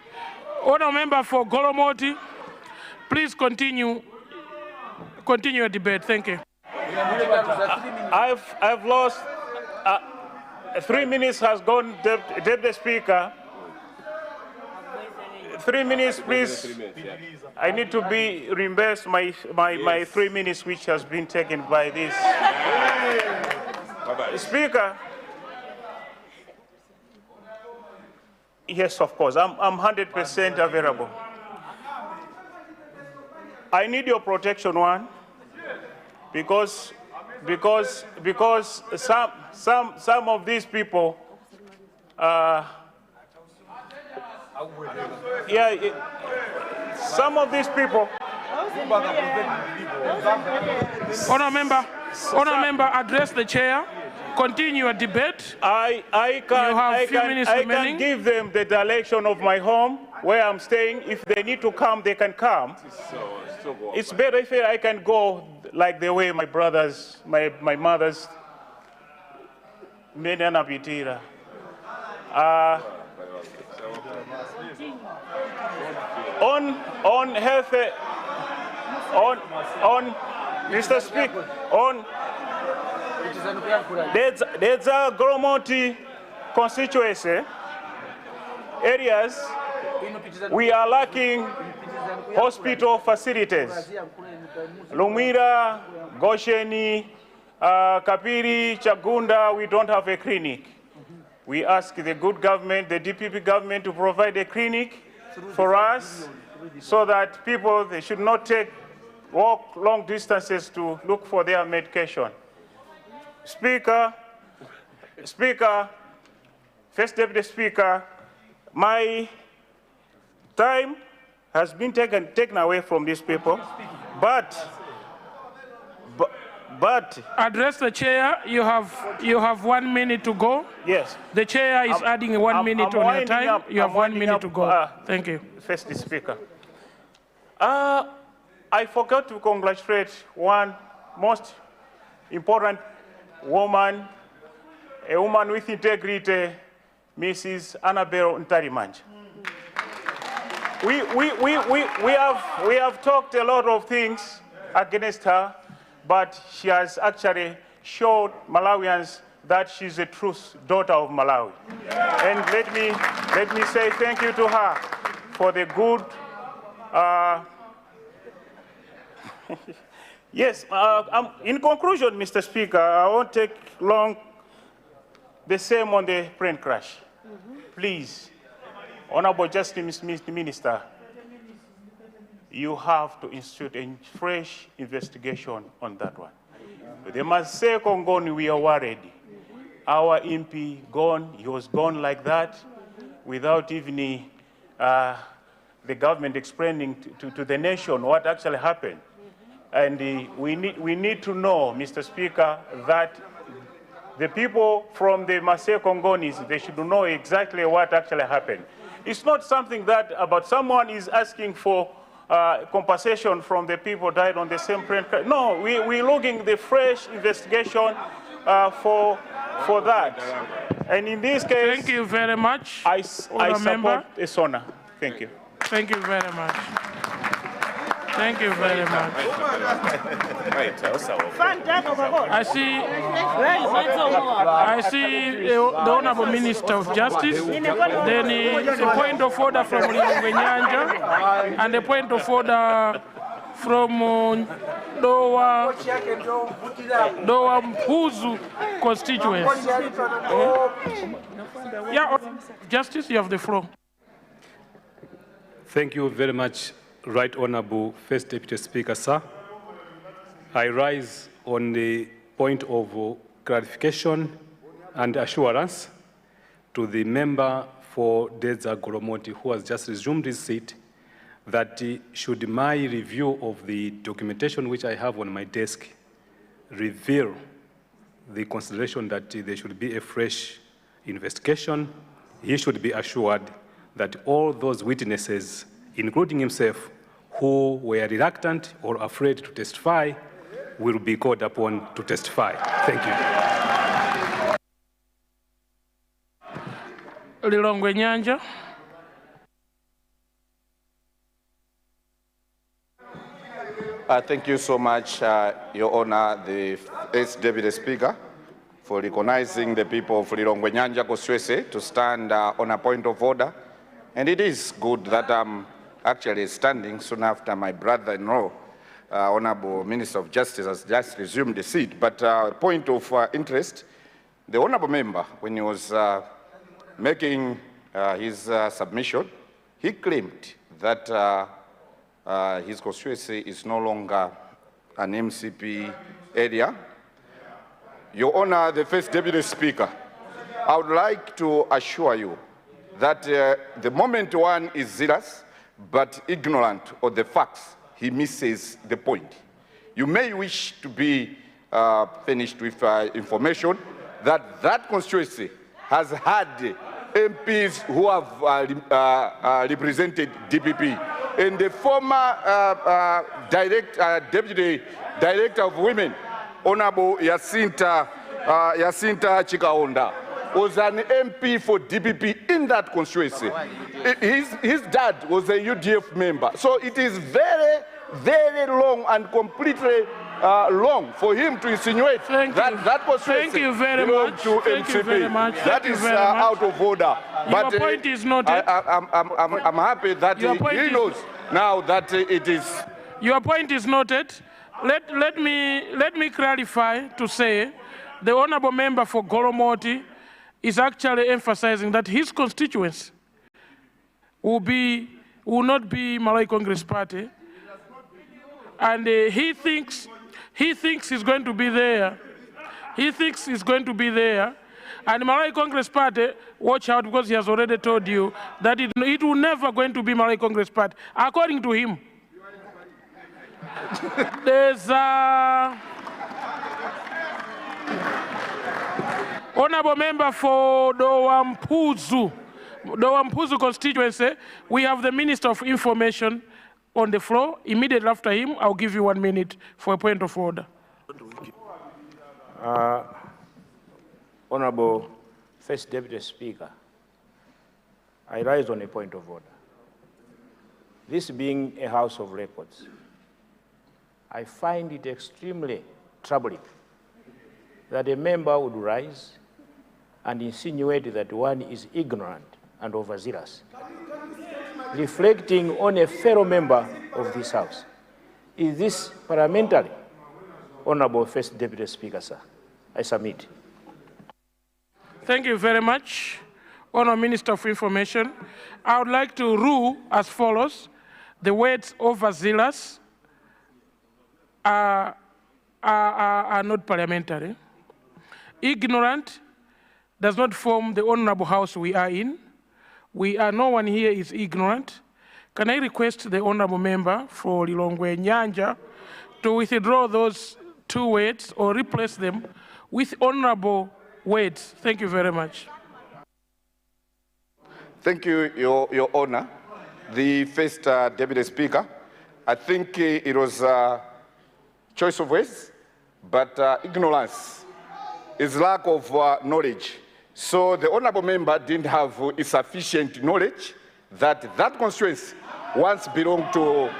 Order, member for Goromoti. Please continue your debate. Thank you. I've lost 3 minutes has gone, Deputy Speaker. 3 minutes, please. I need to be reimbursed my 3 minutes, which has been taken by this. Speaker. Yes, of course. I'm 100% available. I need your protection, one, because some of these people, some of these people. Honour member, address the chair. Continue your debate. I can give them the direction of my home, where I'm staying. If they need to come, they can come. It's better if I can go like the way my brothers, my mothers, Menana Bitira. On health, on Mr. Speaker, on there's a Goromoti constituency areas. We are lacking hospital facilities. Lumira, Gosheni, Kapiri, Chagunda, we don't have a clinic. We ask the good government, the DPP government, to provide a clinic for us so that people, they should not walk long distances to look for their medication. Speaker, First Deputy Speaker, my time has been taken away from these people, but address the chair. You have 1 minute to go. Yes. The chair is adding 1 minute on your time. You have 1 minute to go. Thank you. First Speaker. I forgot to congratulate one most important woman, a woman with integrity, Mrs. Annabelle Ntarimanja. We have talked a lot of things against her, but she has actually showed Malawians that she's a true daughter of Malawi. And let me say thank you to her for the good. Yes. In conclusion, Mr. Speaker, I won't take long. The same on the plane crash. Please, Honorable Justice Minister, you have to institute a fresh investigation on that one. They must say Congoni, we are worried. Our MP gone, he was gone like that, without even the government explaining to the nation what actually happened. And we need to know, Mr. Speaker, that the people from the Masai Congonis, they should know exactly what actually happened. It's not something that about someone is asking for compensation from the people died on the same plane. No, we're looking the fresh investigation for that. And in this case, Thank you very much. I support this honor. Thank you. Thank you very much. Thank you very much. I see the Honorable Minister of Justice, then a point of order from Lilongwe Nyanja, and a point of order from Dowa Mpuzu constituency. Yeah, Justice, you have the floor. Thank you very much, Right Honorable First Deputy Speaker, sir. I rise on the point of clarification and assurance to the member for Dedza Goromoti, who has just resumed his seat, that should my review of the documentation which I have on my desk reveal the consideration that there should be a fresh investigation, he should be assured that all those witnesses, including himself, who were reluctant or afraid to testify, will be called upon to testify. Thank you. Lilongwe Nyanja. Thank you so much, Your Honor, the First Deputy Speaker, for recognizing the people of Lilongwe Nyanja constituency to stand on a point of order. And it is good that I'm actually standing soon after my brother-in-law, Honorable Minister of Justice, has just resumed the seat. But point of interest, the Honorable Member, when he was making his submission, he claimed that his constituency is no longer an MCP area. Your Honor, the First Deputy Speaker, I would like to assure you that the moment one is zealous but ignorant of the facts, he misses the point. You may wish to be finished with information that that constituency has had MPs who have represented DPP. And the former Deputy Director of Women, Honorable Yacinta Chikaonda, was an MP for DPP in that constituency. His dad was a UDF member. So it is very, very long and completely long for him to insinuate that constituency belongs to MCP. That is out of order. Your point is noted. I'm happy that he knows now that it is. Your point is noted. Let me clarify to say the Honorable Member for Goromoti is actually emphasizing that his constituents will not be Malawi Congress Party, and he thinks he's going to be there. He thinks he's going to be there, and Malawi Congress Party, watch out, because he has already told you that it will never going to be Malawi Congress Party, according to him. There's Honorable Member for Dowa Mpuzu constituency, we have the Minister of Information on the floor. Immediately after him, I'll give you 1 minute for a point of order. Honorable First Deputy Speaker, I rise on a point of order. This being a House of Records, I find it extremely troubling that a member would rise and insinuate that one is ignorant and overzealous, reflecting on a fellow member of this House. Is this parliamentary? Honorable First Deputy Speaker, sir, I submit. Thank you very much, Honorable Minister of Information. I would like to rule as follows. The words overzealous are not parliamentary. Ignorant does not form the honorable house we are in. No one here is ignorant. Can I request the honorable member for Lilongwe Nyanja to withdraw those 2 words or replace them with honorable words? Thank you very much. Thank you, Your Honor. The first Deputy Speaker, I think it was a choice of words, but ignorance is lack of knowledge. So the honorable member didn't have sufficient knowledge that that constituency once belonged to.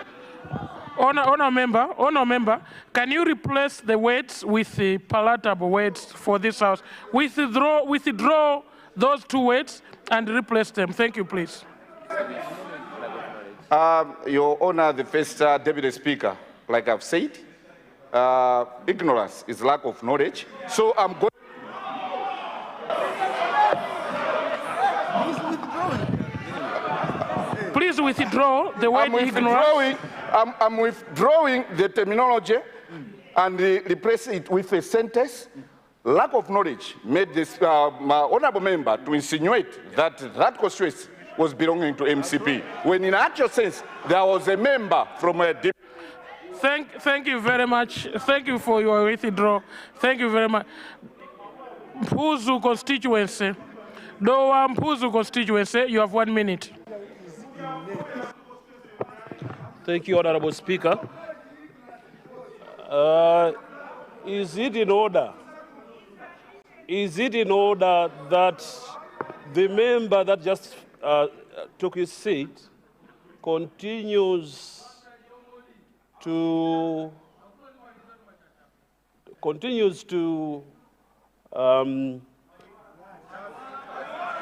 Honour member, can you replace the words with the palatable words for this house? Withdraw those 2 words and replace them. Thank you, please. Your Honor, the first Deputy Speaker, like I've said, ignorance is lack of knowledge. So I'm going. Please withdraw the word ignorance. I'm withdrawing the terminology and replace it with a sentence. Lack of knowledge made this my honorable member to insinuate that that constituency was belonging to MCP, when in actual sense, there was a member from a different. Thank you very much. Thank you for your withdrawal. Thank you very much. Mpuzu constituency. Dowa Mpuzu constituency, you have 1 minute. Thank you, Honorable Speaker. Is it in order? Is it in order that the member that just took his seat continues to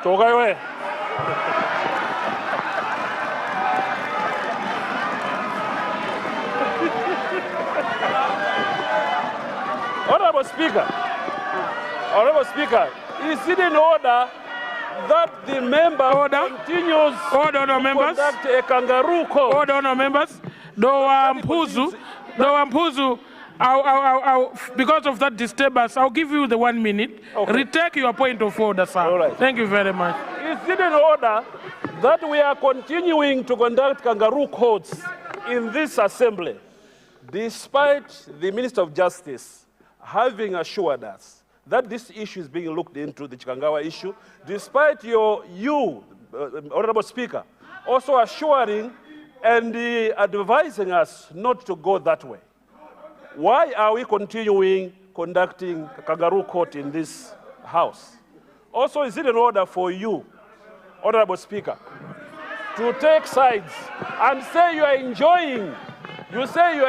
toka iwe? Honorable Speaker, is it in order that the member continues to conduct a kangaroo court? Order, honour members. Dowa Mpuzu, because of that disturbance, I'll give you the 1 minute. Okay. Retake your point of order, sir. All right. Thank you very much. Is it in order that we are continuing to conduct kangaroo courts in this assembly, despite the Minister of Justice having assured us that this issue is being looked into, the Chikangawa issue, despite you, Honorable Speaker, also assuring and advising us not to go that way? Why are we continuing conducting kangaroo court in this House? Also, is it in order for you, Honorable Speaker, to take sides and say you are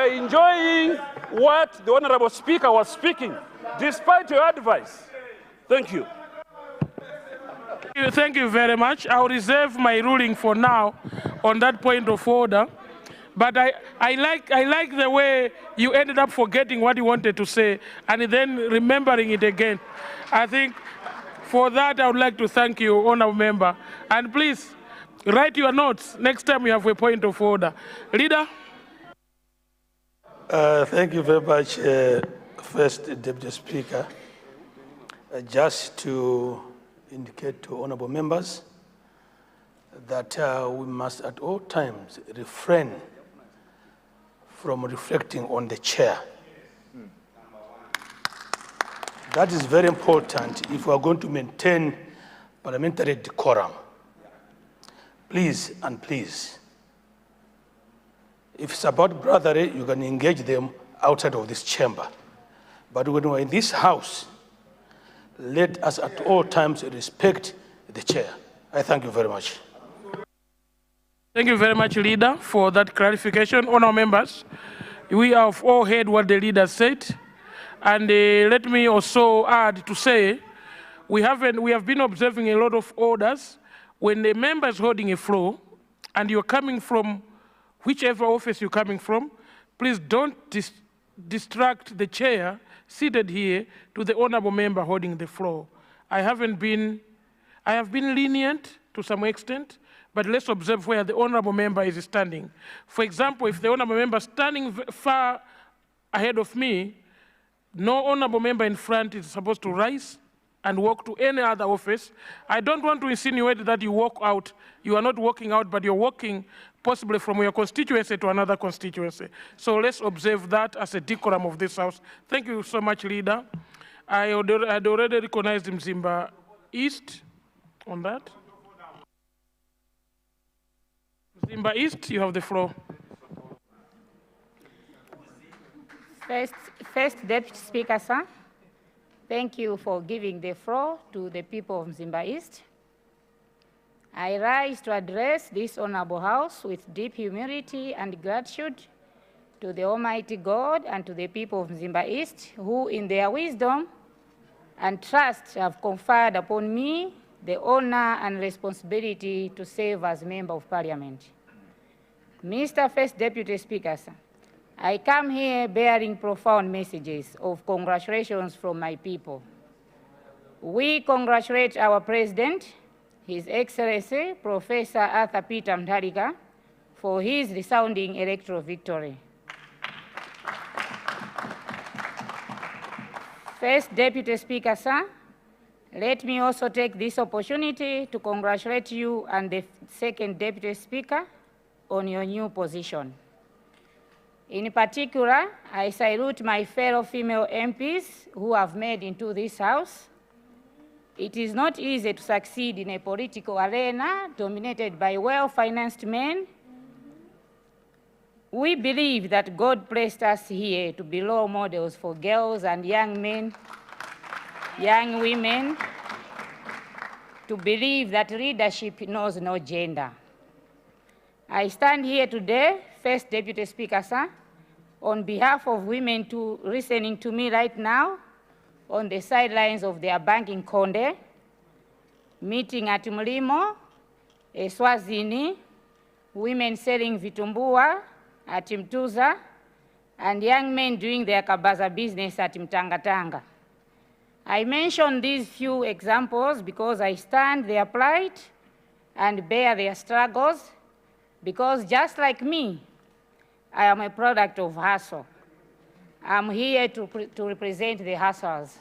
enjoying what the Honorable Speaker was speaking, despite your advice? Thank you. Thank you very much. I'll reserve my ruling for now on that point of order. But I like the way you ended up forgetting what you wanted to say and then remembering it again. I think for that I would like to thank you, honourable member. And please write your notes next time you have a point of order. Leader. Thank you very much, First Deputy Speaker. Just to indicate to honourable members that we must at all times refrain from reflecting on the chair. That is very important if we are going to maintain parliamentary decorum. Please and please, if it's about brotherly, you can engage them outside of this chamber. But when we're in this house, let us at all times respect the chair. I thank you very much. Thank you very much, Leader, for that clarification. Honour members, we have all heard what the leader said. And let me also add to say, we have been observing a lot of orders. When the member is holding a floor and you're coming from whichever office you're coming from, please don't distract the chair seated here to the honorable member holding the floor. I have been lenient to some extent, but let's observe where the honorable member is standing. For example, if the honorable member is standing far ahead of me, no honorable member in front is supposed to rise and walk to any other office. I don't want to insinuate that you walk out. You are not walking out, but you're walking possibly from your constituency to another constituency. So let's observe that as a decorum of this House. Thank you so much, Leader. I had already recognized Mzimba East on that. Mzimba East, you have the floor. First Deputy Speaker, sir. Thank you for giving the floor to the people of Mzimba East. I rise to address this honorable House with deep humility and gratitude to the Almighty God and to the people of Mzimba East, who in their wisdom and trust have conferred upon me the honor and responsibility to serve as Member of Parliament. Mr. First Deputy Speaker, sir, I come here bearing profound messages of congratulations from my people. We congratulate our President, His Excellency, Professor Arthur Peter Mutharika, for his resounding electoral victory. First Deputy Speaker, sir, let me also take this opportunity to congratulate you and the Second Deputy Speaker on your new position. In particular, I salute my fellow female MPs who have made into this House. It is not easy to succeed in a political arena dominated by well-financed men. We believe that God placed us here to be role models for girls and young men, young women, to believe that leadership knows no gender. I stand here today, First Deputy Speaker, sir, on behalf of women listening to me right now on the sidelines of their banking Konde, meeting at Mlimo, Eswazini, women selling vitumbua at Mtuza, and young men doing their kabaza business at Mtangatanga. I mention these few examples because I stand their plight and bear their struggles, because just like me, I am a product of hustle. I'm here to represent the hustlers.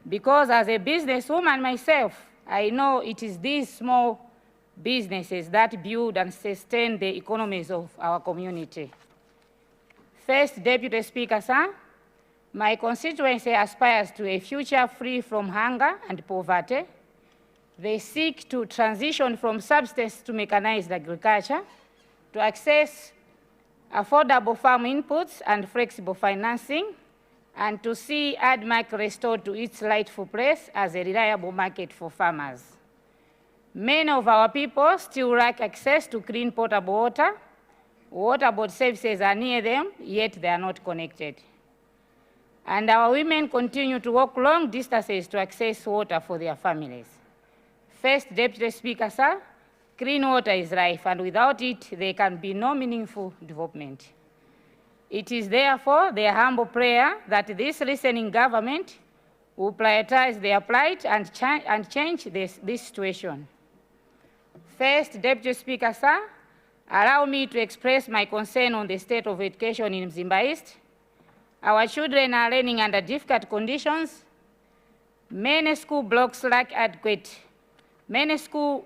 Because as a businesswoman myself, I know it is these small businesses that build and sustain the economies of our community. First Deputy Speaker, sir, my constituency aspires to a future free from hunger and poverty. They seek to transition from subsistence to mechanized agriculture, to access affordable farm inputs and flexible financing, and to see ADMAC restored to its rightful place as a reliable market for farmers. Many of our people still lack access to clean potable water. Water board services are near them, yet they are not connected. And our women continue to walk long distances to access water for their families. First Deputy Speaker, sir, clean water is life, and without it, there can be no meaningful development. It is therefore their humble prayer that this listening government will prioritize their plight and change this situation. First Deputy Speaker, sir, allow me to express my concern on the state of education in Mzimba East. Our children are learning under difficult conditions. Many school blocks lack adequate lack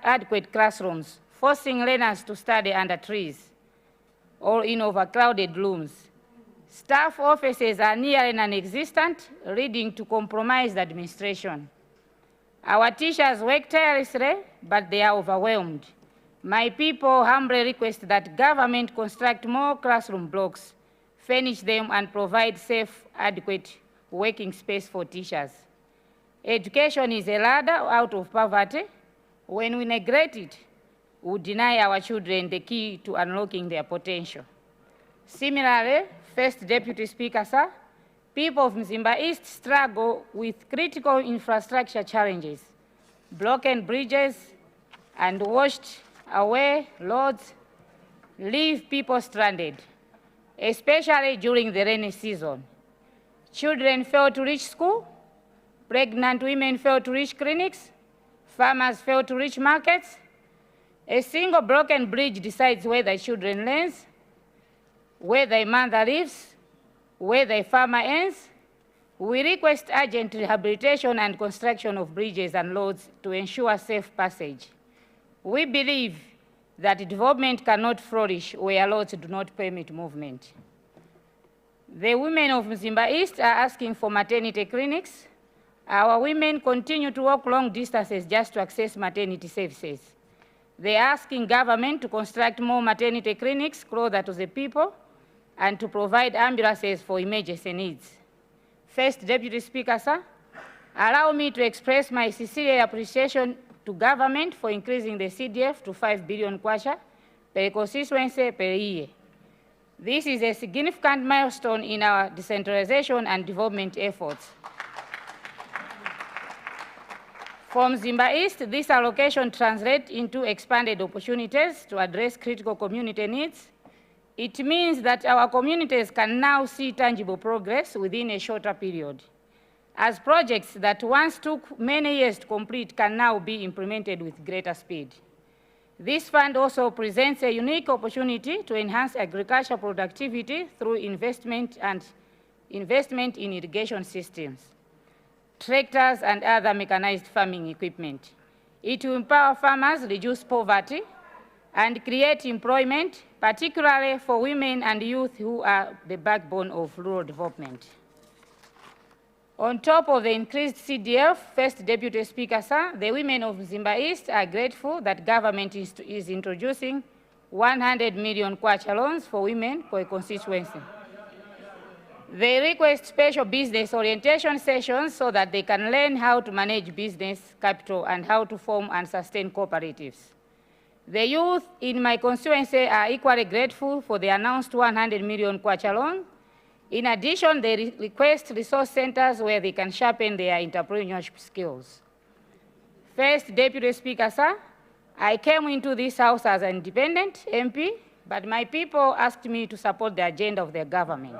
adequate classrooms, forcing learners to study under trees or in overcrowded rooms. Staff offices are nearly non-existent, leading to compromised administration. Our teachers work tirelessly, but they are overwhelmed. My people humbly request that government construct more classroom blocks, furnish them, and provide safe, adequate working space for teachers. Education is a ladder out of poverty. When we neglect it, we deny our children the key to unlocking their potential. Similarly, First Deputy Speaker, sir, people of Mzimba East struggle with critical infrastructure challenges, broken bridges, and washed away roads leave people stranded, especially during the rainy season. Children fail to reach school, pregnant women fail to reach clinics, farmers fail to reach markets. A single broken bridge decides where the children learns, where the mother lives, where the farmer ends, We request urgent rehabilitation and construction of bridges and roads to ensure safe passage. We believe that development cannot flourish where roads do not permit movement. The women of Mzimba East are asking for maternity clinics. Our women continue to walk long distances just to access maternity services. They are asking government to construct more maternity clinics closer to the people and to provide ambulances for emergency needs. First Deputy Speaker, sir, allow me to express my sincere appreciation to government for increasing the CDF to 5 billion kwacha per constituency per year. This is a significant milestone in our decentralization and development efforts. From Mzimba East, this allocation translates into expanded opportunities to address critical community needs. It means that our communities can now see tangible progress within a shorter period, as projects that once took many years to complete can now be implemented with greater speed. This fund also presents a unique opportunity to enhance agricultural productivity through investment in irrigation systems, tractors, and other mechanized farming equipment. It will empower farmers, reduce poverty, and create employment, particularly for women and youth who are the backbone of rural development. On top of the increased CDF, First Deputy Speaker, sir, the women of Mzimba East are grateful that government is introducing 100 million kwacha loans for women per constituency. They request special business orientation sessions so that they can learn how to manage business capital and how to form and sustain cooperatives. The youth in my constituency are equally grateful for the announced 100 million kwacha loan. In addition, they request resource centers where they can sharpen their entrepreneurship skills. First Deputy Speaker, sir, I came into this House as an independent MP, but my people asked me to support the agenda of their government.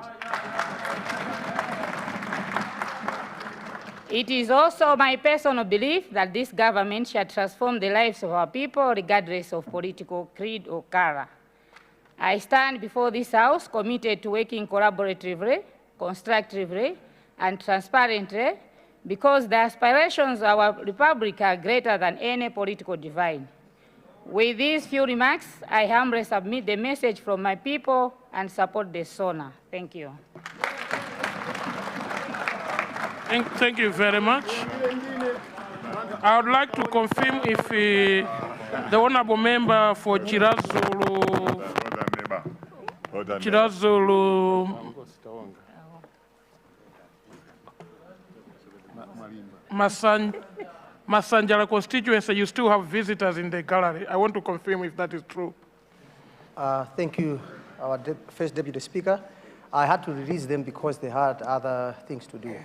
It is also my personal belief that this government shall transform the lives of our people regardless of political creed or color. I stand before this House committed to working collaboratively, constructively, and transparently because the aspirations of our republic are greater than any political divide. With these few remarks, I humbly submit the message from my people and support the SONA. Thank you. Thank you very much. I would like to confirm if the honorable member for Chirazulu, Masanjala constituency, you still have visitors in the gallery. I want to confirm if that is true. Thank you, our First Deputy Speaker. I had to release them because they had other things to do.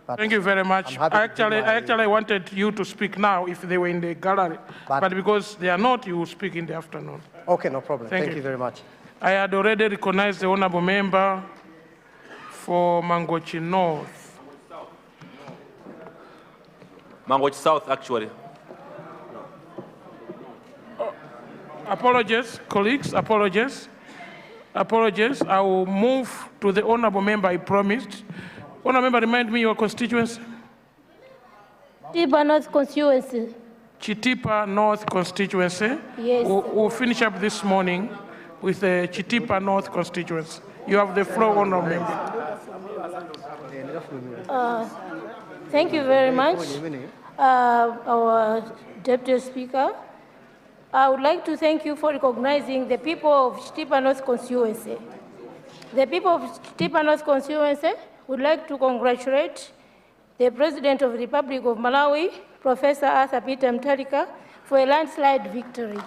But thank you very much. I actually wanted you to speak now if they were in the gallery, but because they are not, you will speak in the afternoon. Okay, no problem. Thank you very much. I had already recognized the honorable member for Mangochi North. Mangochi South, actually. Apologies, colleagues, apologies. Apologies. I will move to the honorable member I promised. Honorable member, remind me your constituency. Chitipa North constituency. Chitipa North constituency. Yes. We'll finish up this morning with the Chitipa North constituency. You have the floor, honorable member. Thank you very much, our Deputy Speaker. I would like to thank you for recognizing the people of Chitipa North constituency. The people of Chitipa North constituency would like to congratulate the President of the Republic of Malawi, Professor Arthur Peter Mutharika, for a landslide victory.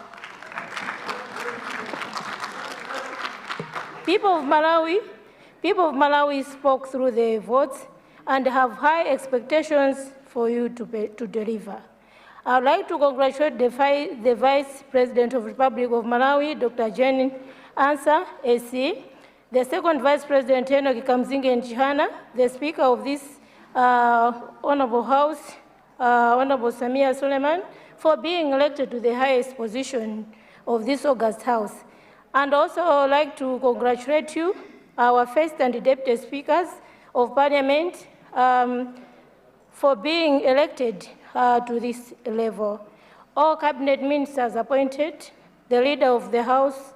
People of Malawi spoke through their votes and have high expectations for you to deliver. I would like to congratulate the Vice President of the Republic of Malawi, Dr. Jane Ansa, AC, the second Vice President, Enoki Kamzinge Nchihana, the Speaker of this Honorable House, Honorable Samia Suleiman, for being elected to the highest position of this August House. And also I would like to congratulate you, our first and deputy speakers, of Parliament for being elected to this level. All cabinet ministers appointed, the leader of the House,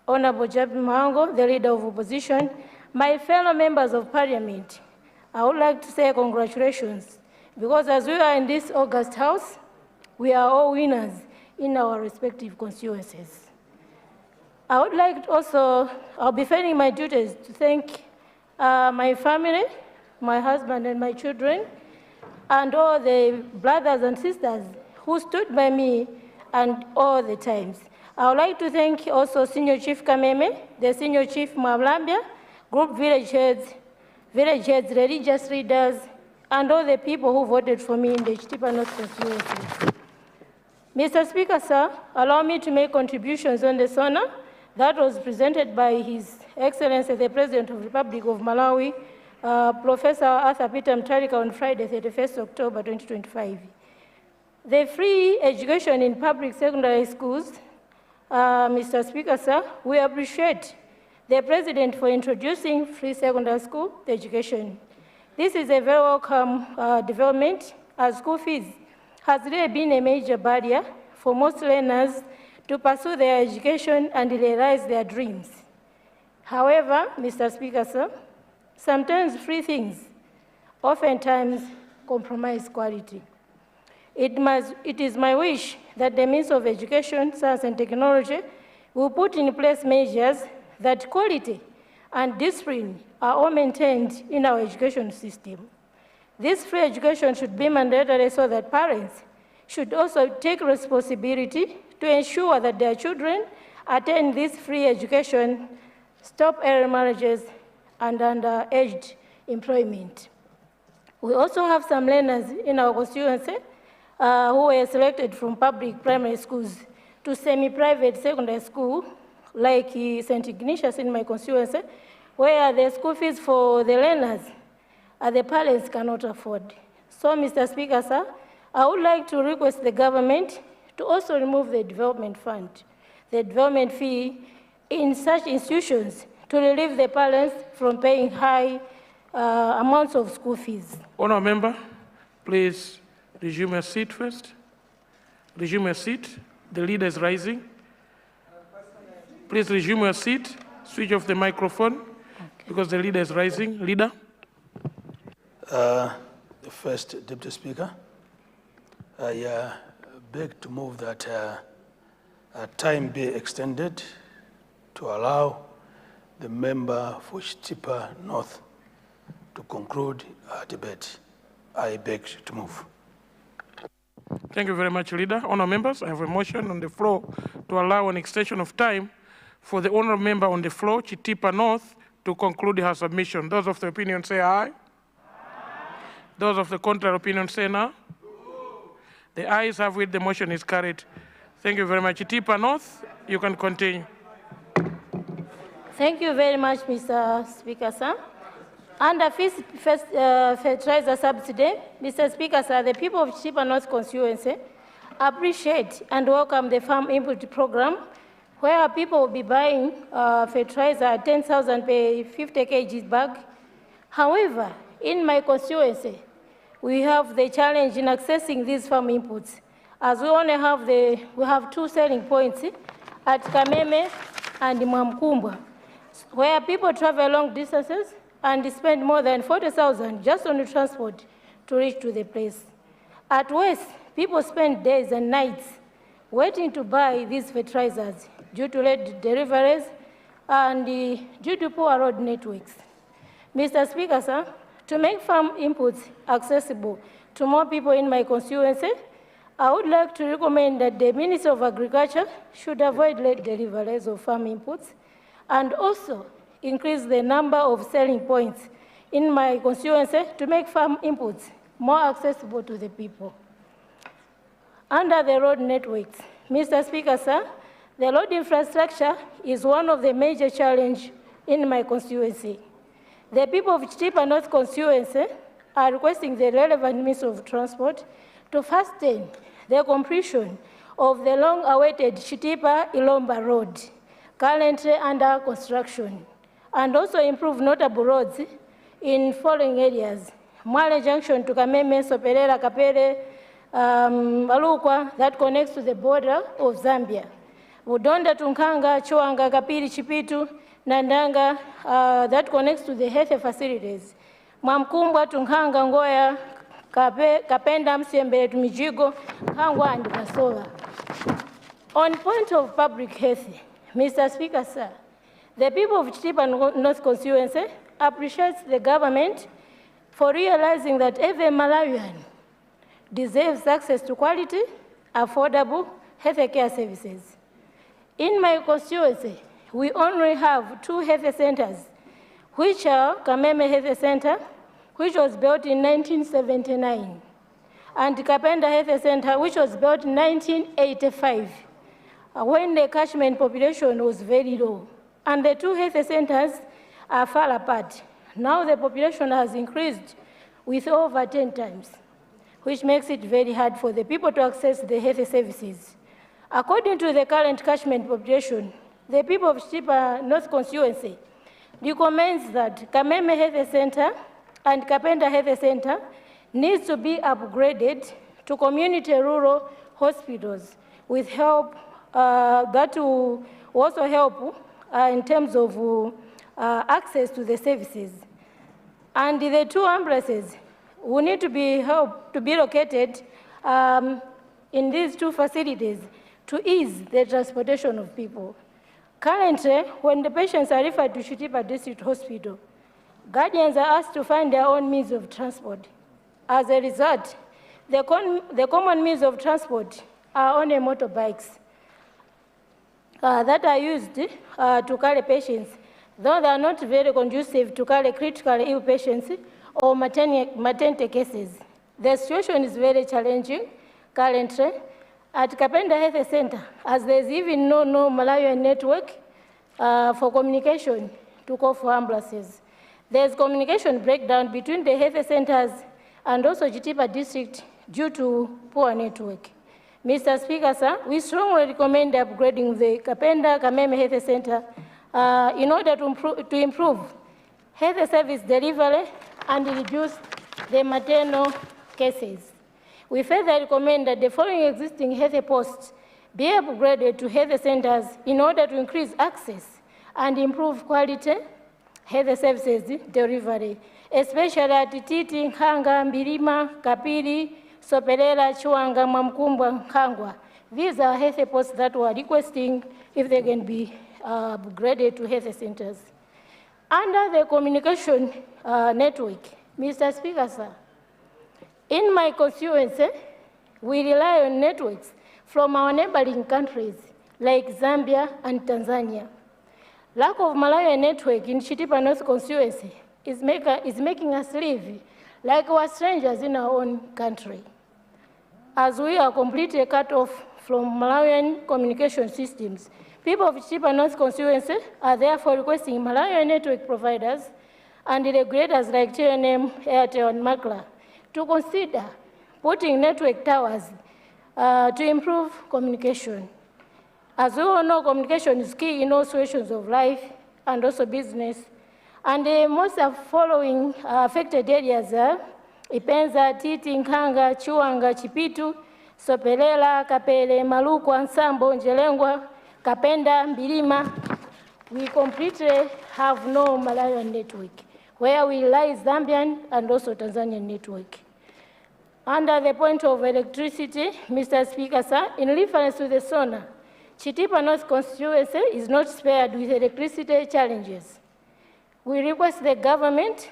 Honorable Jabi Mahango, the leader of opposition, my fellow members of Parliament, I would like to say congratulations, because as we are in this August House, we are all winners in our respective constituencies. I would like to also, I'll be failing my duties to thank my family, my husband and my children, and all the brothers and sisters who stood by me and all the times. I would like to thank also Senior Chief Kameme, the Senior Chief Mavlambia, group village heads, religious leaders, and all the people who voted for me in the Chitipa North constituency. Mr. Speaker, sir, allow me to make contributions on the SONA that was presented by His Excellency, the President of the Republic of Malawi, Professor Arthur Peter Mutharika, on Friday, 31st October 2025. The free education in public secondary schools, Mr. Speaker, sir, we appreciate the President for introducing free secondary school education. This is a very welcome development, as school fees has really been a major barrier for most learners to pursue their education and realize their dreams. However, Mr. Speaker, sir, sometimes free things oftentimes compromise quality. It is my wish that the Ministry of Education, Science and Technology will put in place measures that quality and discipline are all maintained in our education system. This free education should be mandatory so that parents should also take responsibility to ensure that their children attend this free education, stop early marriages, and underage employment. We also have some learners in our constituency who were selected from public primary schools to semi-private secondary school, like St. Ignatius in my constituency, where the school fees for the learners the parents cannot afford. So, Mr. Speaker, sir, I would like to request the government to also remove the development fund, the development fee in such institutions to relieve the parents from paying high amounts of school fees. Honourable member, please resume your seat first. Resume your seat. The leader is rising. Please resume your seat. Switch off the microphone because the leader is rising. Leader. The first Deputy Speaker, I beg to move that time be extended to allow the member for Chitipa North to conclude our debate. I beg to move. Thank you very much, Leader. Honourable members, I have a motion on the floor to allow an extension of time for the honourable member on the floor, Chitipa North, to conclude her submission. Those of the opinion say aye. Aye. Those of the contrary opinion say no. The ayes have it, the motion is carried. Thank you very much. Chitipa North, you can continue. Thank you very much, Mr. Speaker, sir. Under fertilizer subsidy, Mr. Speaker, sir, the people of Chitipa North constituency appreciate and welcome the farm input program, where people will be buying fertilizer at 10,000 per 50 kg bag. However, in my constituency, we have the challenge in accessing these farm inputs, as we only have we have two selling points at Kameme and Mwamkumba, where people travel long distances and spend more than 40,000 just on the transport to reach to the place. At West, people spend days and nights waiting to buy these fertilizers due to late deliveries and due to poor road networks. Mr. Speaker, sir, to make farm inputs accessible to more people in my constituency, I would like to recommend that the Minister of Agriculture should avoid late deliveries of farm inputs and also increase the number of selling points in my constituency to make farm inputs more accessible to the people. Under the road networks, Mr. Speaker, sir, the road infrastructure is one of the major challenges in my constituency. The people of Chitipa North constituency are requesting the relevant Minister of Transport to hasten the completion of the long-awaited Chitipa-Ilomba Road, currently under construction, and also improve notable roads in following areas: Mwale Junction to Kameme, Soperera, Kapere, Malukwa, that connects to the border of Zambia. Udonda to Nkanga, Chwanga, Kapiri, Chipitu, Nandanga, that connects to the health facilities. Mwamkumbwa to Nkanga, Ngoya, Kapenda, Msiembele to Mijigo, Kangwa, and Kasola. On point of public health, Mr. Speaker, sir, the people of Chitipa North Constituency appreciates the government for realizing that every Malawian deserves access to quality, affordable health care services. In my constituency, we only have 2 health centers, which are Kameme Health Center, which was built in 1979, and Kapenda Health Center, which was built in 1985, when the catchment population was very low. And the 2 health centers are far apart. Now the population has increased with over 10 times, which makes it very hard for the people to access the health services. According to the current catchment population, the people of Chitipa North Constituency recommends that Kameme Health Center and Kapenda Health Center needs to be upgraded to community rural hospitals with help that will also help in terms of access to the services. And the 2 ambulances will need to be located in these 2 facilities to ease the transportation of people. Currently, when the patients are referred to Chitipa District Hospital, guardians are asked to find their own means of transport. As a result, the common means of transport are only motorbikes that are used to carry patients, though they are not very conducive to carry critically ill patients or maternity cases. The situation is very challenging currently at Kapenda Health Center, as there is even no Malawian network for communication to call for ambulances. There is communication breakdown between the health centers and also Chitipa District due to poor network. Mr. Speaker, sir, we strongly recommend upgrading the Kapenda Kameme Health Center in order to improve health service delivery and reduce the maternal cases. We further recommend that the following existing health posts be upgraded to health centers in order to increase access and improve quality health services delivery, especially at Titi, Nkanga, Mbilima, Kapiri, Soperera, Chwanga, Mwamkumbwa, Nkangwa. These are health posts that we are requesting if they can be upgraded to health centers. Under the communication network, Mr. Speaker, sir, in my constituency, we rely on networks from our neighboring countries like Zambia and Tanzania. Lack of Malawian network in Chitipa North constituency is making us live like we are strangers in our own country, as we are completely cut off from Malawian communication systems. People of Chitipa North constituency are therefore requesting Malawian network providers and regulators like TNM, Airtel, and Makla to consider putting network towers to improve communication. As we all know, communication is key in all situations of life and also business. And most of the following affected areas are Ipenza, Titi, Nkanga, Chwanga, Chipitu, Soperera, Kapere, Malukwa, Nsambo, Njelengwa, Kapenda, Mbilima. We completely have no Malawian network, where we rely Zambian and also Tanzanian network. Under the point of electricity, Mr. Speaker, sir, in reference to the SONA, Chitipa North constituency is not spared with electricity challenges. We request the government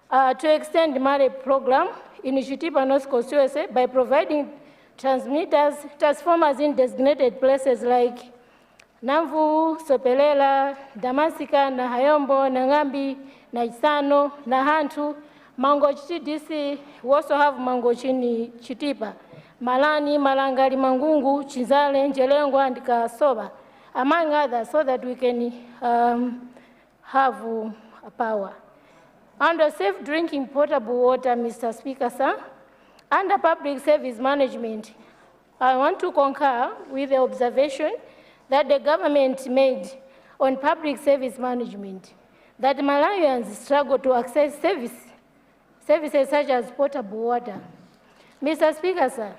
to extend the MARE program in Chitipa North constituency by providing transformers in designated places like Namvu, Soperera, Damasika, Nahayombo, Nangambi, Naisano, Nahantu, Mangochi DC. We also have Mangochi in Chitipa, Malani, Malangali, Mangungu, Chinzale, Njelengwa, and Kasoba, among others, so that we can have power. Under safe drinking potable water, Mr. Speaker, sir, under public service management, I want to concur with the observation that the government made on public service management. that Malawians struggle to access services such as potable water. Mr. Speaker, sir,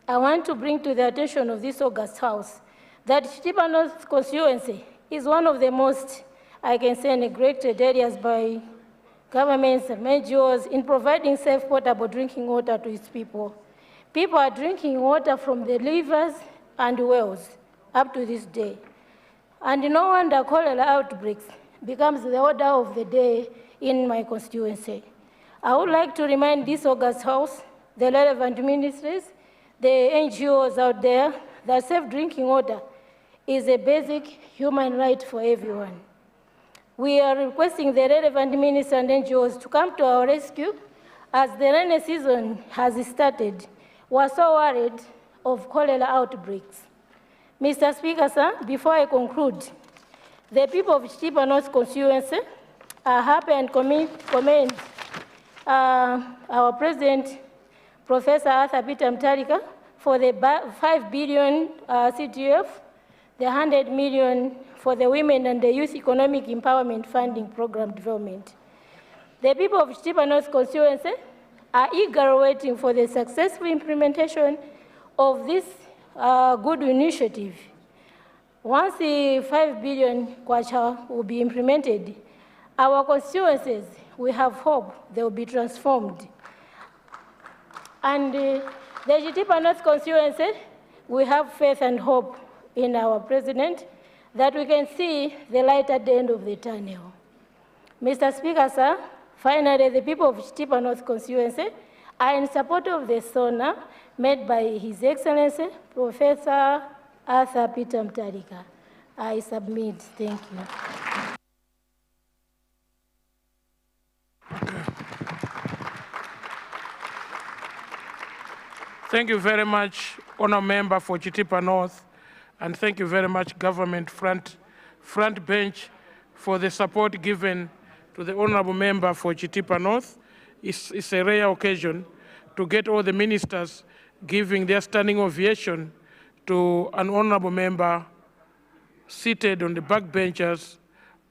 I want to bring to the attention of this august House that Chitipa North constituency is one of the most, I can say, neglected areas by governments and NGOs in providing safe potable drinking water to its people. People are drinking water from the rivers and wells up to this day. And no wonder cholera outbreaks becomes the order of the day in my constituency. I would like to remind this august House, the relevant ministries, the NGOs out there, that safe drinking water is a basic human right for everyone. We are requesting the relevant ministers and NGOs to come to our rescue as the rainy season has started. We're so worried of cholera outbreaks. Mr. Speaker, sir, before I conclude, the people of Chitipa North constituency are happy and commend our President, Professor Arthur Peter Mutharika, for the 5 billion CTF, the 100 million for the Women and the Youth Economic Empowerment Funding Program development. The people of Chitipa North constituency are eagerly waiting for the successful implementation of this good initiative. Once the 5 billion kwacha will be implemented, our constituencies, we have hope they will be transformed. And the Chitipa North constituency, we have faith and hope in our president that we can see the light at the end of the tunnel. Mr. Speaker, sir, finally, the people of Chitipa North constituency are in support of the SONA made by His Excellency, Professor Arthur Peter Mutharika. I submit. Thank you. Thank you very much, Honour Member for Chitipa North, and thank you very much, Government front bench, for the support given to the Honourable Member for Chitipa North. It's a rare occasion to get all the ministers giving their standing ovation to an Honourable Member seated on the backbenchers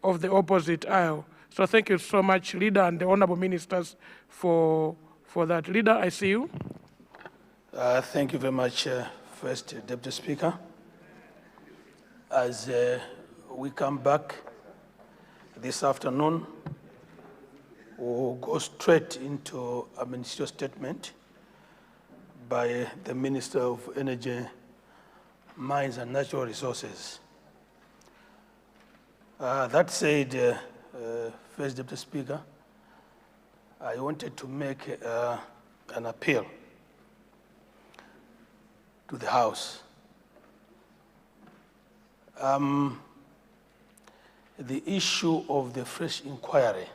of the opposite aisle. So thank you so much, Leader, and the Honourable Ministers for that. Leader, I see you. Thank you very much, First Deputy Speaker. As we come back this afternoon, we'll go straight into a ministerial statement by the Minister of Energy, Mines and Natural Resources. That said, First Deputy Speaker, I wanted to make an appeal to the House. The issue of the fresh inquiry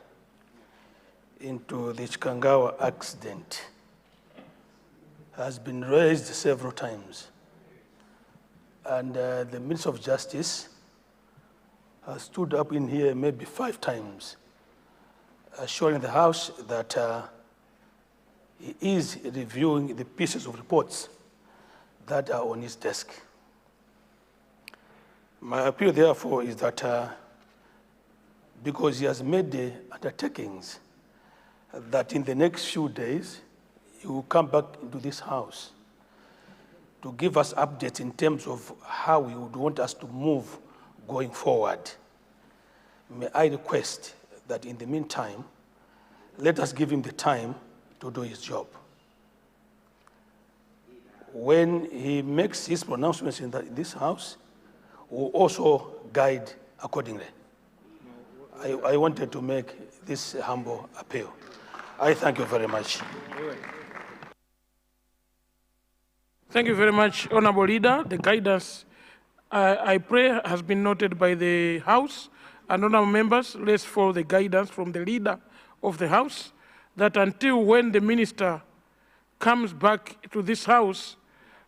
into the Chikangawa accident has been raised several times. And the Minister of Justice has stood up in here maybe 5 times, assuring the House that he is reviewing the pieces of reports that are on his desk. My appeal, therefore, is that because he has made the undertakings that in the next few days, he will come back into this House to give us updates in terms of how he would want us to move going forward. May I request that in the meantime, let us give him the time to do his job. When he makes his pronouncements in this House, we'll also guide accordingly. I wanted to make this humble appeal. I thank you very much. Thank you very much, Honourable Leader. The guidance, I pray, has been noted by the House. And honourable members, let's follow the guidance from the Leader of the House, that until when the Minister comes back to this House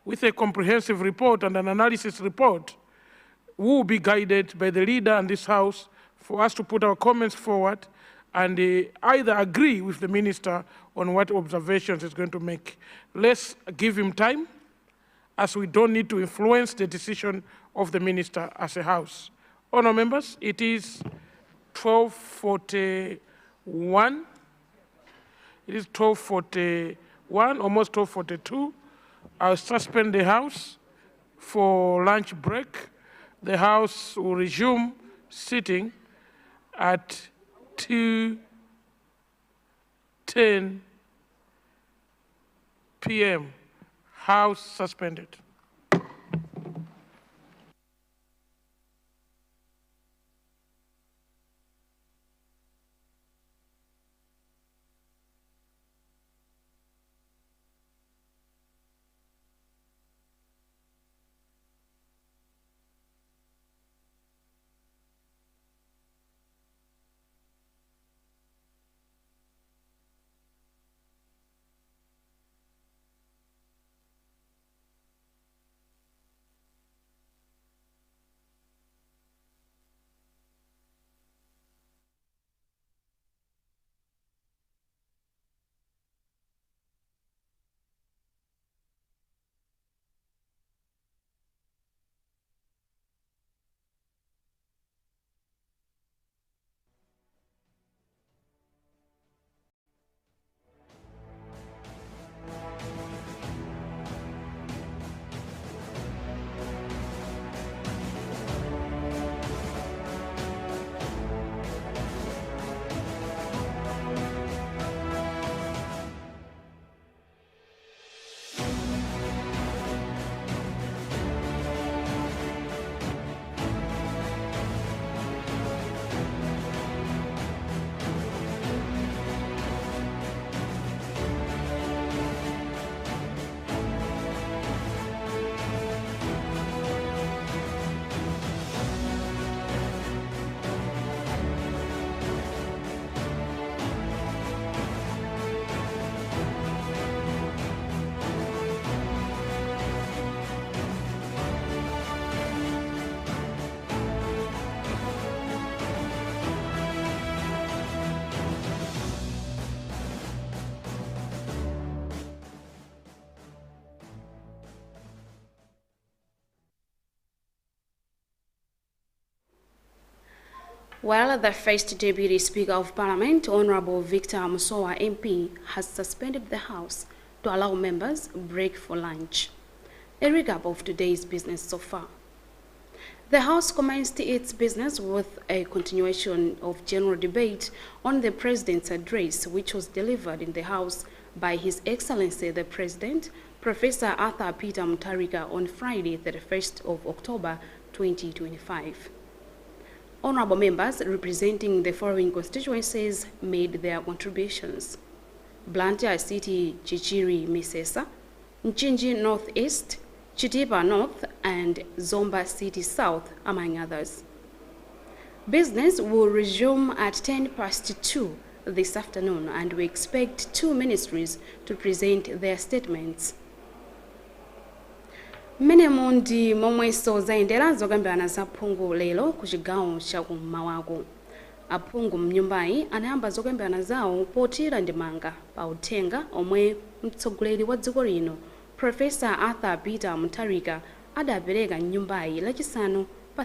with a comprehensive report and an analysis report, we will be guided by the Leader and this House for us to put our comments forward and either agree with the Minister on what observations he's going to make. Let's give him time, as we don't need to influence the decision of the Minister as a House. Honourable members, it is 12:41. It is 12:41, almost 12:42. I'll suspend the House for lunch break. The House will resume sitting at 2:10 p.m. House suspended. While the first Deputy Speaker of Parliament, Honorable Victor Musowa MP, has suspended the House to allow members a break for lunch. A recap of today's business so far. The House commenced its business with a continuation of general debate on the President's address, which was delivered in the House by His Excellency the President, Professor Arthur Peter Mutharika, on Friday, 31st of October 2025. Honorable members representing the following constituencies made their contributions: Blantyre City, Chichiri, Misesa, Nchinji Northeast, Chitipa North, and Zomba City South, among others. Business will resume at 2:10 this afternoon, and we expect two ministries to present their statements. Menemundi momweso zaendera zokambirana za phungu lero ku chigawo cha kum'mawako. Aphungu mnyumbayi anayamba zokambirana zawo potira ndimanga pa uthenga omwe mtsogoleri wa dziko lino Professor Arthur Peter Mutharika adapereka nyumbayi lachisanu